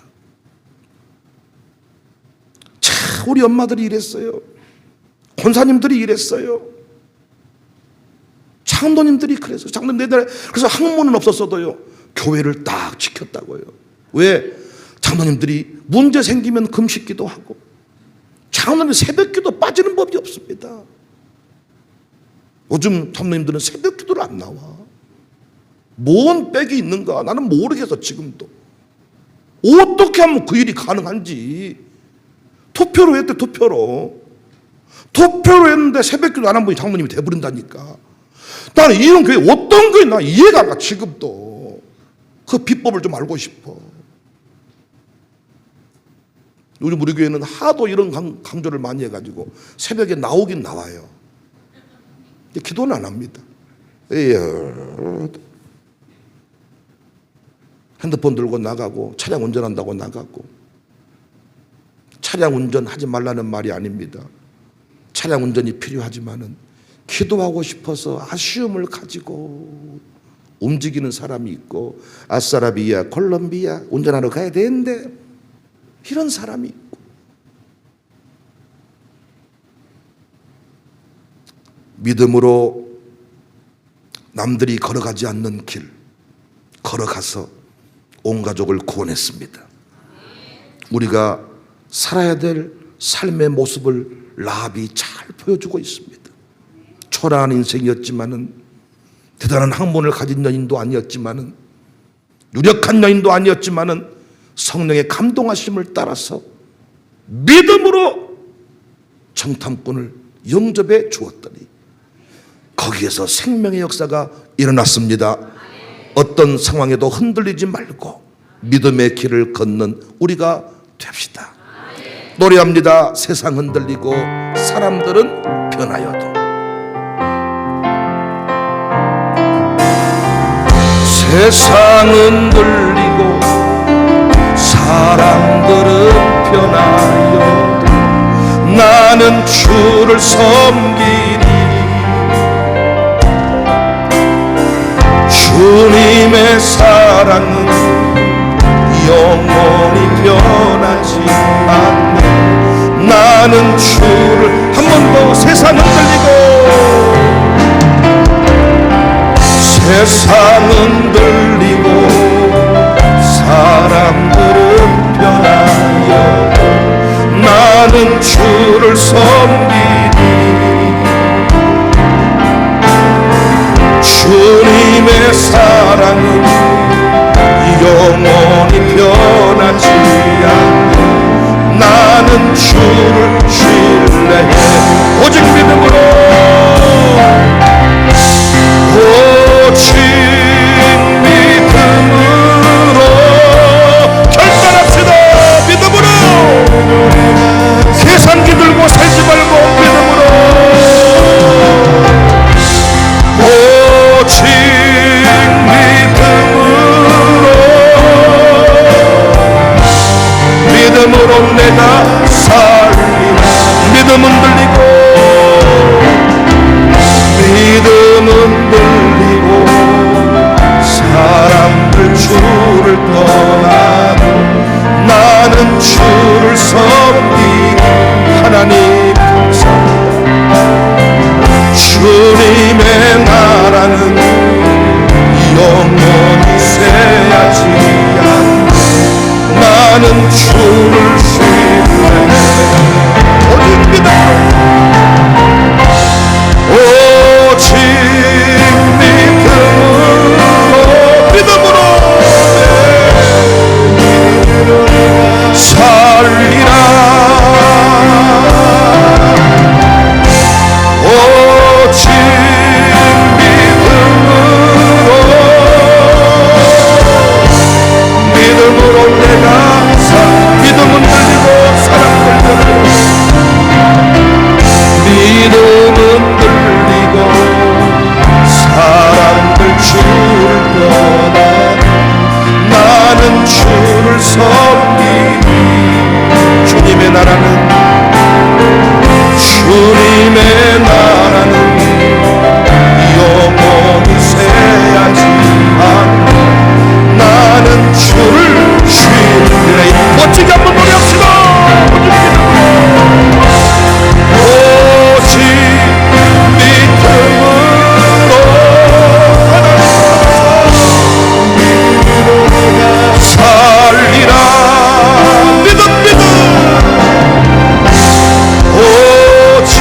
Speaker 1: 참 우리 엄마들이 이랬어요. 권사님들이 이랬어요. 장로님들이 그랬어요. 장로님들, 그래서 학문은 없었어도요 교회를 딱 지켰다고요. 왜? 장로님들이 문제 생기면 금식기도 하고, 장로님 새벽기도 빠지는 법이 없습니다. 요즘 장로님들은 새벽기도를 안 나와. 뭔 빽이 있는가 나는 모르겠어. 지금도 어떻게 하면 그 일이 가능한지. 투표로 했대. 투표로 했는데 새벽기도 안 한 분이 장로님이 돼버린다니까. 나는 이런 교회 어떤 거에 나 이해가 안 가. 지금도 그 비법을 좀 알고 싶어. 요즘 우리 교회는 하도 이런 강조를 많이 해가지고 새벽에 나오긴 나와요. 기도는 안 합니다. 핸드폰 들고 나가고, 차량 운전한다고 나가고. 차량 운전하지 말라는 말이 아닙니다. 차량 운전이 필요하지만은 기도하고 싶어서 아쉬움을 가지고 움직이는 사람이 있고, 아싸라비아, 콜롬비아 운전하러 가야 되는데 이런 사람이 있고. 믿음으로 남들이 걸어가지 않는 길 걸어가서 온 가족을 구원했습니다. 우리가 살아야 될 삶의 모습을 라합이 잘 보여주고 있습니다. 초라한 인생이었지만은, 대단한 학문을 가진 연인도 아니었지만은 유력한 여인도 아니었지만은 성령의 감동하심을 따라서 믿음으로 정탐꾼을 영접해 주었더니 거기에서 생명의 역사가 일어났습니다. 어떤 상황에도 흔들리지 말고 믿음의 길을 걷는 우리가 됩시다. 노래합니다. 세상 흔들리고 사람들은 변하여도 세상 흔들리고 사람들은 변하여도 나는 주를 섬기리. 주님의 사랑은 영원히 변하지 않네. 나는 주를 한 번 더 세상 흔들리고 세상 흔들리고 사람들은 변하여도 나는 주를 섬기리. 주님의 사랑은 영원히 변하지 않네. 나는 주를 신뢰해 오직 믿음으로 오직 믿음으로 결단합시다. 믿음으로 세상 기들고 살지 말고 믿음으로 오직 믿음으로 내가 살리라. 믿음은 들리고 믿음은 들리고 사람들 주를 떠나고 나는 주를 섬기고 하나님 감사합니다. 주님의 나라는 영원히 쇠하지 않네. 나는 주를 신뢰해 오직 믿음으로 오직 믿음으로 살리라. 오직 믿음으로 내가 믿음은 들리고 사랑을 믿음은 들리고 사람들 주를 떠나 나는 주를 섬기니. 주님의 나라는 영원히 쇠하지 않네. 나는 주를 신뢰해 멋지게 한번 노래합시다. 오직 믿음으로 살리라. 믿음 오직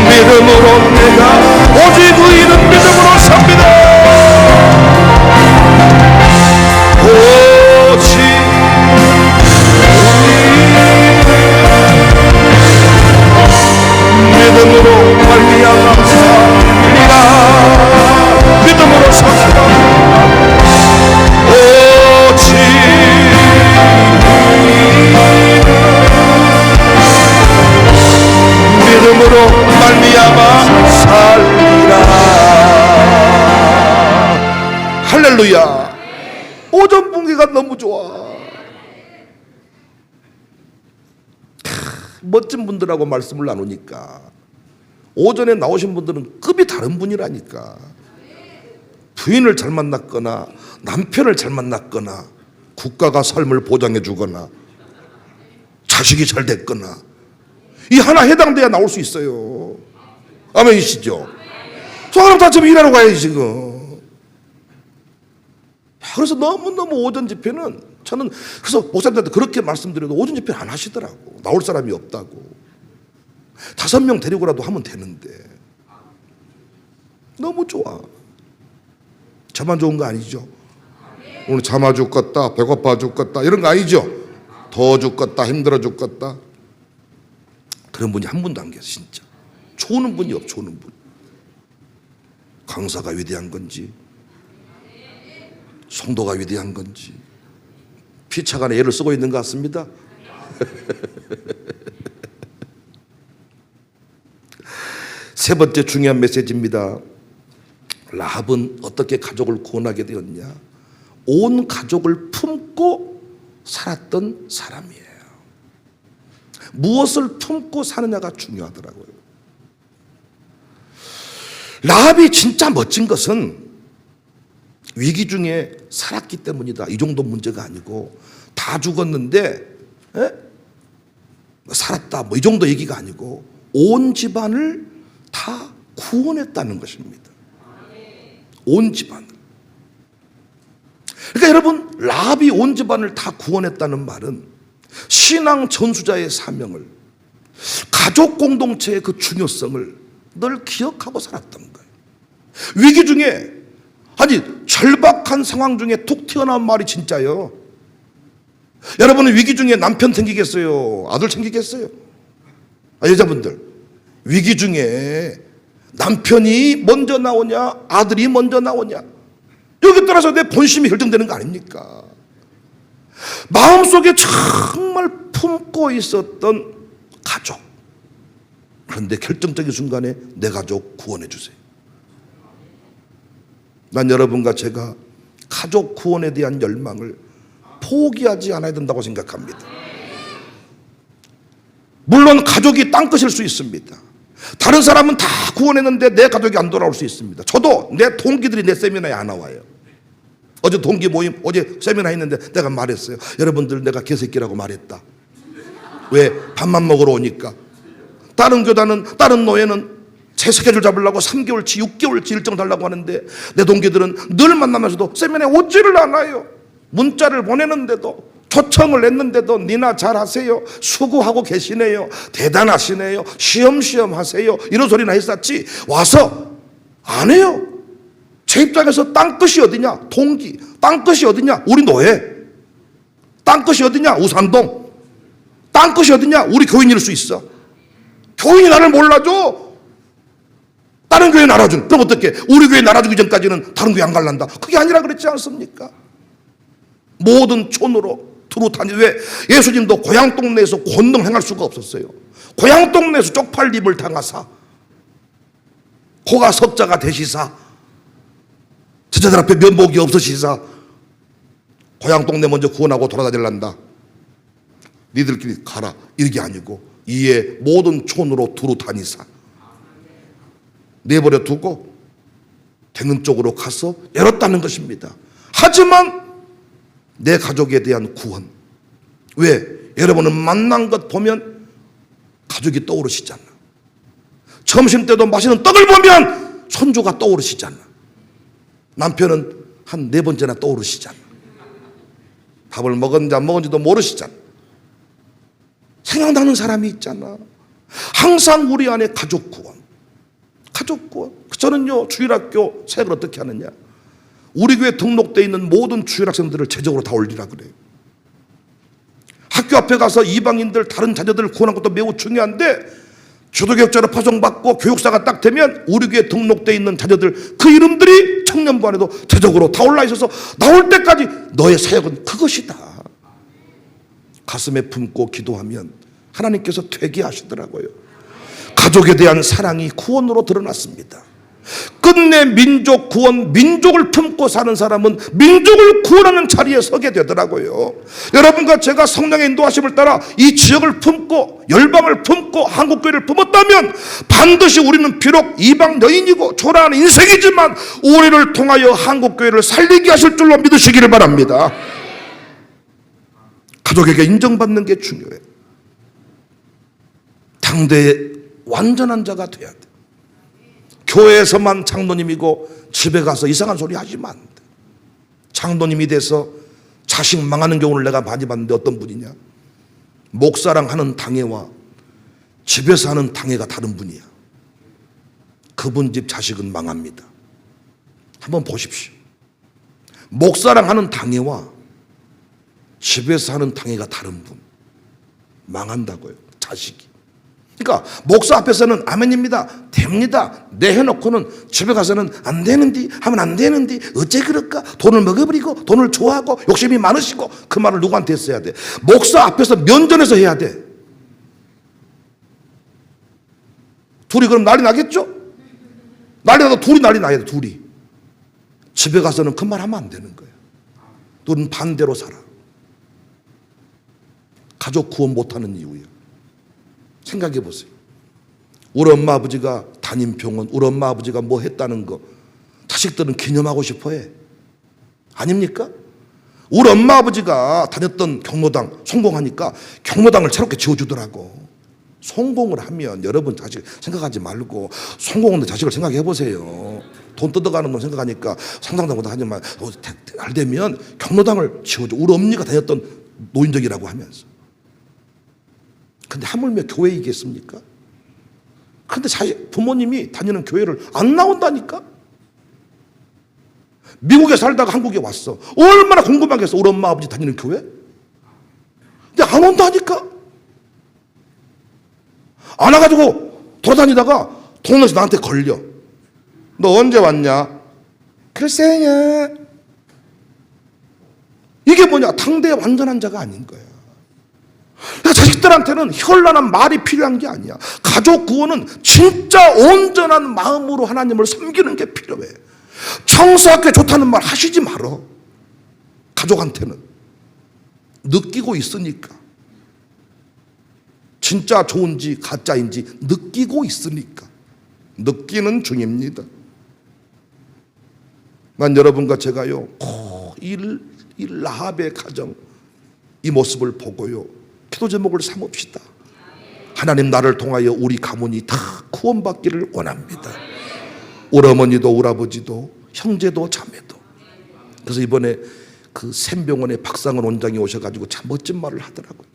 Speaker 1: 믿음으로 내가 오직 의인은 믿음으로 삽니다. 오직 믿음으로 말미암아 살리라. 믿음으로 삽시다. 오직 믿음으로 말미암아 살리라. 할렐루야. 오전 분위기가 너무 좋아. 멋진 분들하고 말씀을 나누니까 오전에 나오신 분들은 급이 다른 분이라니까. 부인을 잘 만났거나 남편을 잘 만났거나 국가가 삶을 보장해 주거나 자식이 잘 됐거나 이 하나 해당돼야 나올 수 있어요. 아멘이시죠? 저 사람 다 지금 일하러 가야지 지금. 그래서 너무너무 오전 집회는 저는 그래서 목사님들한테 그렇게 말씀드려도 오전 집회 안 하시더라고. 나올 사람이 없다고. 5명 데리고라도 하면 되는데 너무 좋아. 저만 좋은 거 아니죠? 오늘 잠아 죽겠다, 배고파 죽겠다 이런 거 아니죠? 더워 죽겠다, 힘들어 죽겠다. 그런 분이 한 분도 안 계세요. 진짜 좋은 분이 없어. 좋은 분. 강사가 위대한 건지, 성도가 위대한 건지 피차간에 애를 쓰고 있는 것 같습니다. 세 번째 중요한 메시지입니다. 라합은 어떻게 가족을 구원하게 되었냐? 온 가족을 품고 살았던 사람이에요. 무엇을 품고 사느냐가 중요하더라고요. 라합이 진짜 멋진 것은 위기 중에 살았기 때문이다. 이 정도 문제가 아니고 다 죽었는데 살았다 뭐 이 정도 얘기가 아니고 온 집안을 다 구원했다는 것입니다. 온 집안을. 그러니까 여러분, 라합이 온 집안을 다 구원했다는 말은 신앙 전수자의 사명을, 가족 공동체의 그 중요성을 늘 기억하고 살았던 거예요. 위기 중에, 아니 절박한 상황 중에 툭 튀어나온 말이 진짜요. 여러분은 위기 중에 남편 챙기겠어요? 아들 챙기겠어요? 여자분들, 위기 중에 남편이 먼저 나오냐 아들이 먼저 나오냐, 여기 따라서 내 본심이 결정되는 거 아닙니까? 마음속에 정말 품고 있었던 가족, 그런데 결정적인 순간에 내 가족 구원해 주세요. 난 여러분과 제가 가족 구원에 대한 열망을 포기하지 않아야 된다고 생각합니다. 물론 가족이 땅끝일 수 있습니다. 다른 사람은 다 구원했는데 내 가족이 안 돌아올 수 있습니다. 저도 내 동기들이 내 세미나에 안 나와요. 어제 동기 모임, 어제 세미나 했는데 내가 말했어요. 여러분들, 내가 개새끼라고 말했다. 왜? 밥만 먹으러 오니까. 다른 교단은, 다른 노예는 제 스케줄 잡으려고 3개월치 6개월치 일정 달라고 하는데 내 동기들은 늘 만나면서도 세미나에 오지를 않아요. 문자를 보내는데도, 초청을 했는데도 니나 잘하세요, 수고하고 계시네요, 대단하시네요, 쉬엄쉬엄 하세요 이런 소리나 했었지 와서 안 해요. 제 입장에서 땅끝이 어디냐? 동기. 땅끝이 어디냐? 우리 노예. 땅끝이 어디냐? 우산동. 땅끝이 어디냐? 우리 교인일 수 있어. 교인이 나를 몰라줘. 다른 교회 알아준. 그럼 어떻게? 우리 교회 알아주기 전까지는 다른 교회 안 갈란다. 그게 아니라 그랬지 않습니까? 모든 촌으로 두루 다니. 왜? 예수님도 고향 동네에서 권능 행할 수가 없었어요. 고향 동네에서 쪽팔림을 당하사, 고가 석자가 되시사, 제자들 앞에 면목이 없으시사, 고향 동네 먼저 구원하고 돌아다닐란다. 니들끼리 가라. 이게 아니고 이에 모든 촌으로 두루 다니사 내버려 두고 대는 쪽으로 가서 열었다는 것입니다. 하지만 내 가족에 대한 구원. 왜? 여러분은 만난 것 보면 가족이 떠오르시잖아. 점심 때도 맛있는 떡을 보면 손주가 떠오르시잖아. 남편은 한 4번째나 떠오르시잖아. 밥을 먹었는지 안 먹었는지도 모르시잖아. 생각나는 사람이 있잖아. 항상 우리 안에 가족 구원. 가족 구원. 저는요, 주일학교 사역을 어떻게 하느냐, 우리 교회 등록되어 있는 모든 주일학생들을 제적으로 다 올리라 그래요. 학교 앞에 가서 이방인들, 다른 자녀들을 구원하는 것도 매우 중요한데, 주도교육자로 파송받고 교육사가 딱 되면 우리 교회에 등록되어 있는 자녀들, 그 이름들이 청년부 안에도 제적으로 다 올라 있어서 나올 때까지 너의 사역은 그것이다. 가슴에 품고 기도하면 하나님께서 되게 하시더라고요. 가족에 대한 사랑이 구원으로 드러났습니다. 끝내 민족 구원, 민족을 품고 사는 사람은 민족을 구원하는 자리에 서게 되더라고요. 여러분과 제가 성령의 인도하심을 따라 이 지역을 품고, 열방을 품고, 한국교회를 품었다면 반드시 우리는 비록 이방 여인이고 초라한 인생이지만 우리를 통하여 한국교회를 살리게 하실 줄로 믿으시기를 바랍니다. 가족에게 인정받는 게 중요해요. 당대의 완전한 자가 돼야 돼. 교회에서만 장로님이고 집에 가서 이상한 소리 하지만 안 돼. 장로님이 돼서 자식 망하는 경우를 내가 많이 봤는데, 어떤 분이냐, 목사랑 하는 당회와 집에서 하는 당회가 다른 분이야. 그분 집 자식은 망합니다. 한번 보십시오. 목사랑 하는 당회와 집에서 하는 당회가 다른 분. 망한다고요. 자식이. 그러니까 목사 앞에서는 아멘입니다. 됩니다. 네 해놓고는 집에 가서는 안 되는디 하면 안 되는디 어째 그럴까? 돈을 먹어버리고 돈을 좋아하고 욕심이 많으시고 그 말을 누구한테 했어야 돼? 목사 앞에서 면전에서 해야 돼. 둘이 그럼 난리 나겠죠? 난리 나도 둘이 난리 나야 돼. 둘이. 집에 가서는 그 말 하면 안 되는 거예요. 너는 반대로 살아. 가족 구원 못하는 이유예요. 생각해 보세요. 우리 엄마 아버지가 담임 병원, 우리 엄마 아버지가 뭐 했다는 거 자식들은 기념하고 싶어 해. 아닙니까? 우리 엄마 아버지가 다녔던 경로당 성공하니까 경로당을 새롭게 지어주더라고. 성공을 하면 여러분 자식 생각하지 말고 성공한 자식을 생각해 보세요. 돈 뜯어가는 건 생각하니까 상상도 하지만 잘 되면 경로당을 지어줘. 우리 엄니가 다녔던 노인정이라고 하면서. 근데 하물며 교회이겠습니까? 근데 부모님이 다니는 교회를 안 나온다니까? 미국에 살다가 한국에 왔어. 얼마나 궁금하겠어. 우리 엄마 아버지 다니는 교회? 근데 안 온다니까? 안 와가지고 돌아다니다가 동네에서 나한테 걸려. 너 언제 왔냐? 글쎄요. 이게 뭐냐? 당대의 완전한 자가 아닌 거야. 그러니까 자식들한테는 현란한 말이 필요한 게 아니야. 가족 구원은 진짜 온전한 마음으로 하나님을 섬기는 게 필요해. 청소학교에 좋다는 말 하시지 말어. 가족한테는 느끼고 있으니까. 진짜 좋은지 가짜인지 느끼고 있으니까. 느끼는 중입니다. 난 여러분과 제가요, 이 라합의 가정, 이 모습을 보고요, 기도 제목을 삼읍시다. 하나님, 나를 통하여 우리 가문이 다 구원받기를 원합니다. 우리 어머니도 우리 아버지도 형제도 자매도. 그래서 이번에 그 샘병원의 박상원 원장이 오셔가지고 참 멋진 말을 하더라고요.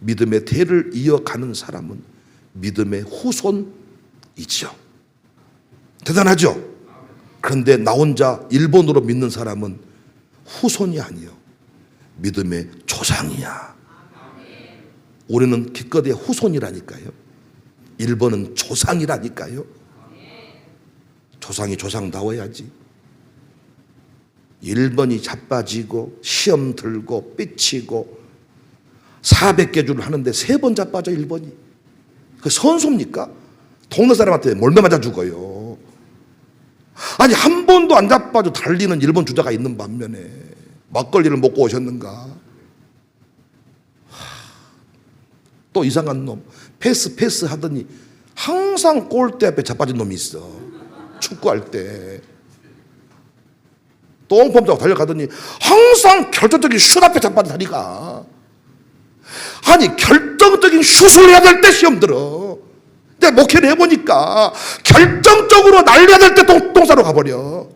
Speaker 1: 믿음의 대를 이어가는 사람은 믿음의 후손이죠. 대단하죠? 그런데 나 혼자 일본으로 믿는 사람은 후손이 아니요, 믿음의 조상이야. 우리는 기껏해야 후손이라니까요. 일본은 조상이라니까요. 조상이 조상다워야지. 일본이 자빠지고 시험 들고 삐치고 400개 주를 하는데 3번 자빠져 일본이. 그 선수입니까? 동네 사람한테 몰매 맞아 죽어요. 아니 한 번도 안 자빠져 달리는 일본 주자가 있는 반면에 막걸리를 먹고 오셨는가? 또 이상한 놈 패스 하더니 항상 골대 앞에 자빠진 놈이 있어. 축구할 때 똥폼 잡고 달려가더니 항상 결정적인 슛 앞에 자빠진 다리가. 아니 결정적인 슛을 해야 될 때 시험 들어. 내가 목회를 해보니까 결정적으로 날려야 될 때 똥싸러 가버려.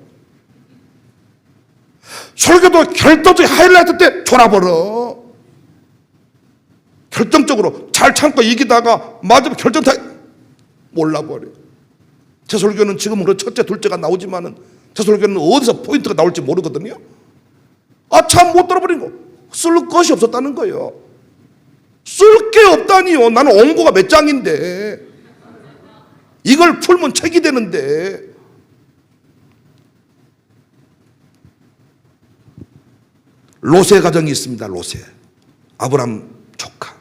Speaker 1: 설교도 결정적인 하이라이트 때 졸아버려. 결정적으로 잘 참고 이기다가 맞으면 결정타 몰라버려. 제 설교는 지금은 그 첫째 둘째가 나오지만은 제 설교는 어디서 포인트가 나올지 모르거든요. 아 참 못 들어버린 거. 쓸 것이 없었다는 거예요. 쓸 게 없다니요. 나는 원고가 몇 장인데 이걸 풀면 책이 되는데. 롯의 가정이 있습니다. 롯의 아브람 조카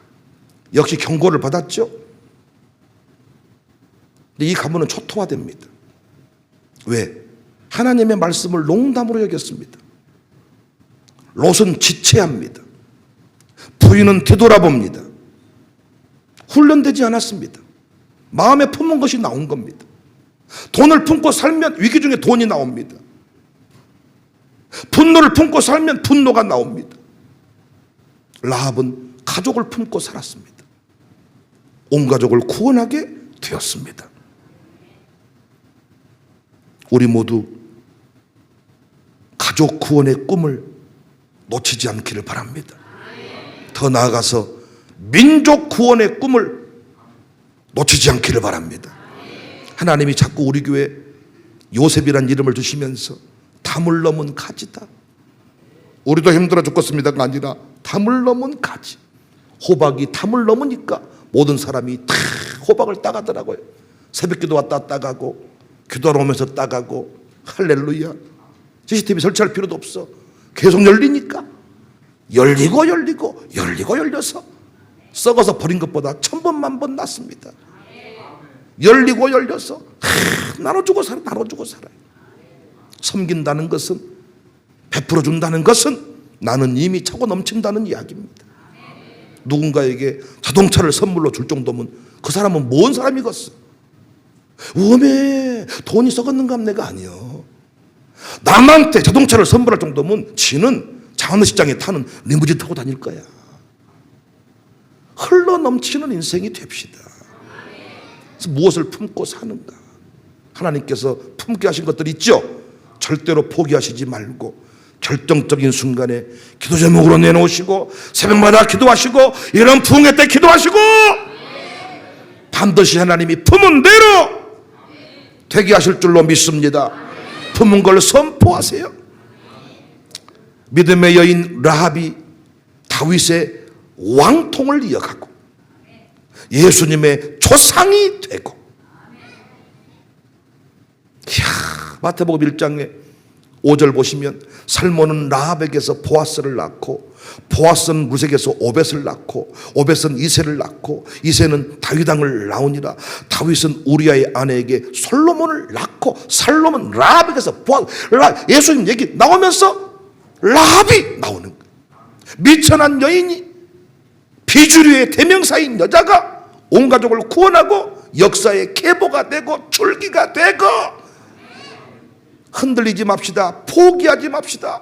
Speaker 1: 역시 경고를 받았죠. 근데 이 가문은 초토화됩니다. 왜? 하나님의 말씀을 농담으로 여겼습니다. 롯은 지체합니다. 부인은 뒤돌아봅니다. 훈련되지 않았습니다. 마음에 품은 것이 나온 겁니다. 돈을 품고 살면 위기 중에 돈이 나옵니다. 분노를 품고 살면 분노가 나옵니다. 라합은 가족을 품고 살았습니다. 온 가족을 구원하게 되었습니다. 우리 모두 가족 구원의 꿈을 놓치지 않기를 바랍니다. 더 나아가서 민족 구원의 꿈을 놓치지 않기를 바랍니다. 하나님이 자꾸 우리 교회 요셉이란 이름을 주시면서 담을 넘은 가지다. 우리도 힘들어 죽겠습니다가 아니라 담을 넘은 가지. 호박이 담을 넘으니까 모든 사람이 다 호박을 따가더라고요. 새벽기도 왔다 따가고 기도하러 오면서 따가고. 할렐루야. CCTV 설치할 필요도 없어. 계속 열리니까 열리고 열려서 썩어서 버린 것보다 1000번 만번 낫습니다. 열리고 열려서 나눠주고 살아. 섬긴다는 것은, 베풀어 준다는 것은 나는 이미 차고 넘친다는 이야기입니다. 누군가에게 자동차를 선물로 줄 정도면 그 사람은 뭔 사람이겠어? 웜에 돈이 썩었는가 내가 아니요. 남한테 자동차를 선물할 정도면 지는 장안시장에 타는 리무진 타고 다닐 거야. 흘러 넘치는 인생이 됩시다. 그래서 무엇을 품고 사는가? 하나님께서 품게 하신 것들 있죠? 절대로 포기하시지 말고 결정적인 순간에 기도 제목으로 내놓으시고 새벽마다 기도하시고 이런 부흥회 때 기도하시고 반드시 하나님이 품은 대로 되게 하실 줄로 믿습니다. 품은 걸 선포하세요. 믿음의 여인 라합이 다윗의 왕통을 이어가고 예수님의 조상이 되고. 이야, 마태복음 1장에 5절 보시면 살몬은 라합에게서 보아스를 낳고 보아스는 루sek에서 오벳을 낳고 오벳은 이새를 낳고 이새는 다윗 왕을 낳으니라. 다윗은 우리아의 아내에게 솔로몬을 낳고 솔로몬 라합에게서 보아스. 예수님 얘기 나오면서 라합이 나오는 거예요. 미천한 여인이 비주류의 대명사인 여자가 온 가족을 구원하고 역사의 계보가 되고 줄기가 되고. 흔들리지 맙시다. 포기하지 맙시다.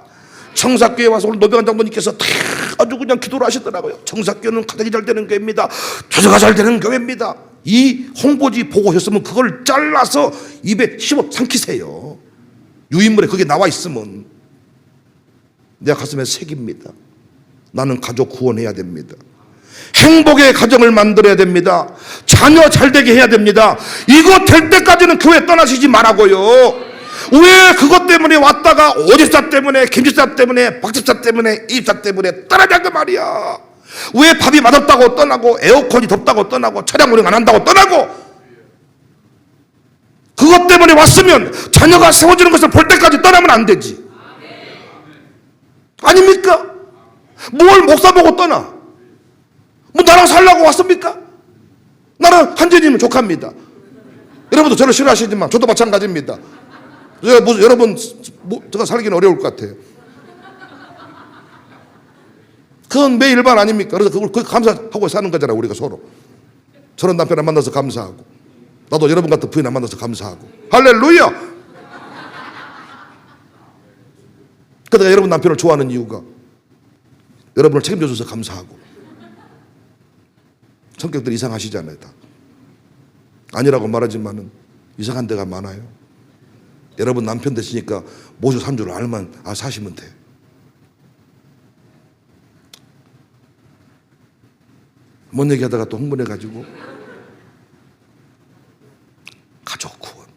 Speaker 1: 청사교회 와서 오늘 노병환 장로님께서 아주 그냥 기도를 하시더라고요. 청사교회는 가정이 잘 되는 교회입니다. 조사가 잘 되는 교회입니다. 이 홍보지 보고 오셨으면 그걸 잘라서 입에 씹어 삼키세요. 유인물에 그게 나와 있으면 내 가슴에 새깁니다. 나는 가족 구원해야 됩니다. 행복의 가정을 만들어야 됩니다. 자녀 잘 되게 해야 됩니다. 이거 될 때까지는 교회 떠나시지 말라고요. 왜 그것 때문에 왔다가 오집사 때문에 김집사 때문에 박집사 때문에 이집사 때문에 떠나자고 말이야. 왜 밥이 맛없다고 떠나고 에어컨이 덥다고 떠나고 차량 운행 안 한다고 떠나고. 그것 때문에 왔으면 자녀가 세워지는 것을 볼 때까지 떠나면 안 되지. 아닙니까? 뭘 목사 보고 떠나? 뭐 나랑 살라고 왔습니까? 나는 한재님은 조카입니다. 여러분도 저를 싫어하시지만 저도 마찬가지입니다. 여러분 제가 살기는 어려울 것 같아요. 그건 매 일반 아닙니까? 그래서 그걸 감사하고 사는 거잖아요. 우리가 서로 저런 남편 안 만나서 감사하고 나도 여러분 같은 부인 안 만나서 감사하고. 할렐루야. 그러다가 여러분 남편을 좋아하는 이유가 여러분을 책임져줘서 감사하고. 성격들이 이상하시잖아요. 다 아니라고 말하지만은 이상한 데가 많아요. 여러분 남편 되시니까 모셔 산 줄 알면 사시면 돼. 뭔 얘기하다가 또 흥분해가지고. 가족 구원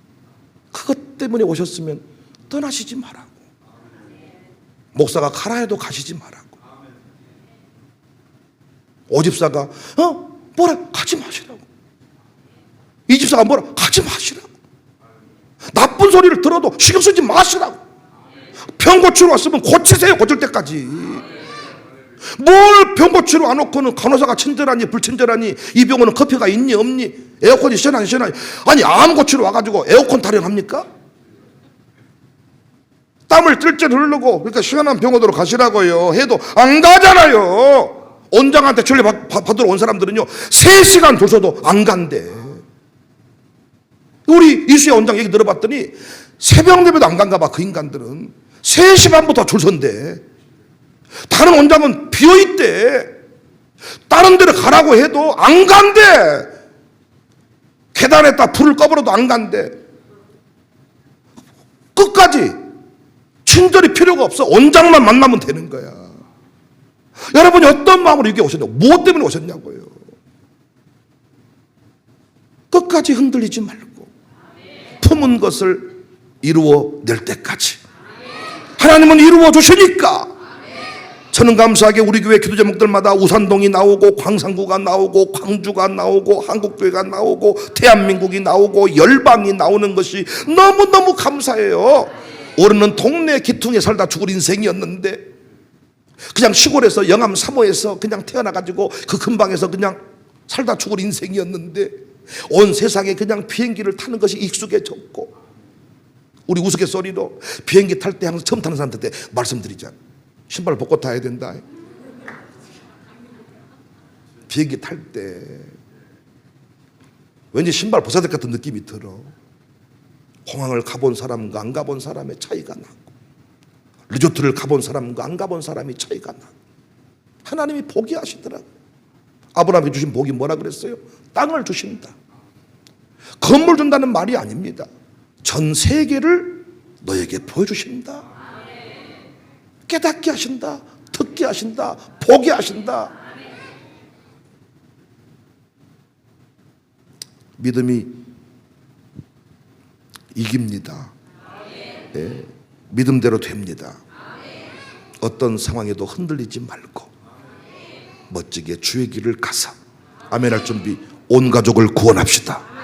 Speaker 1: 그것 때문에 오셨으면 떠나시지 말라고. 목사가 가라 해도 가시지 말라고. 오집사가 뭐라 가지 마시라고. 이집사가 뭐라 가지 마시라고. 나쁜 소리를 들어도 신경 쓰지 마시라고. 병 고치러 왔으면 고치세요. 고칠 때까지. 뭘 병 고치러 안 놓고는 간호사가 친절하니 불친절하니 이 병원은 커피가 있니 없니 에어컨이 시원하니 시원하니. 아니 암 고치러 와가지고 에어컨 타령합니까? 땀을 찔찔 흐르고 그러니까 시원한 병원으로 가시라고요 해도 안 가잖아요. 원장한테 진료 받으러 온 사람들은요 3시간 줄 서도 안 간대. 우리 이수야 원장 얘기 들어봤더니 새벽 예배도 안 간가 봐. 그 인간들은 3시 반부터 줄 선대. 다른 원장은 비어있대. 다른 데를 가라고 해도 안 간대. 계단에다 불을 꺼버려도 안 간대. 끝까지 친절이 필요가 없어. 원장만 만나면 되는 거야. 여러분이 어떤 마음으로 여기 오셨냐고. 무엇 때문에 오셨냐고요. 끝까지 흔들리지 말고 품은 것을 이루어낼 때까지 하나님은 이루어 주시니까 저는 감사하게 우리 교회 기도 제목들마다 우산동이 나오고 광산구가 나오고 광주가 나오고 한국교회가 나오고 대한민국이 나오고 열방이 나오는 것이 너무너무 감사해요. 우리는 동네 기퉁에 살다 죽을 인생이었는데 그냥 시골에서 영암 3호에서 그냥 태어나가지고 그 근방에서 그냥 살다 죽을 인생이었는데 온 세상에 그냥 비행기를 타는 것이 익숙해졌고 우리 우스갯소리로 비행기 탈 때 항상 처음 타는 사람한테 말씀드리잖아요. 신발 벗고 타야 된다. 비행기 탈 때 왠지 신발 벗어야 될 것 같은 느낌이 들어. 공항을 가본 사람과 안 가본 사람의 차이가 나고 리조트를 가본 사람과 안 가본 사람의 차이가 나고 하나님이 복이 하시더라고. 아브라함이 주신 복이 뭐라 그랬어요? 땅을 주신다. 건물 준다는 말이 아닙니다. 전 세계를 너에게 보여주신다. 깨닫게 하신다. 듣게 하신다. 보게 하신다. 믿음이 이깁니다. 네, 믿음대로 됩니다. 어떤 상황에도 흔들리지 말고 멋지게 주의 길을 가사 아멘할 준비 온 가족을 구원합시다.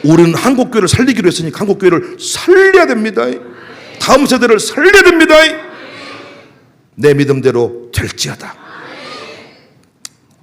Speaker 1: 우리는 한국교회를 살리기로 했으니까 한국교회를 살려야 됩니다. 다음 세대를 살려야 됩니다. 내 믿음대로 될지어다.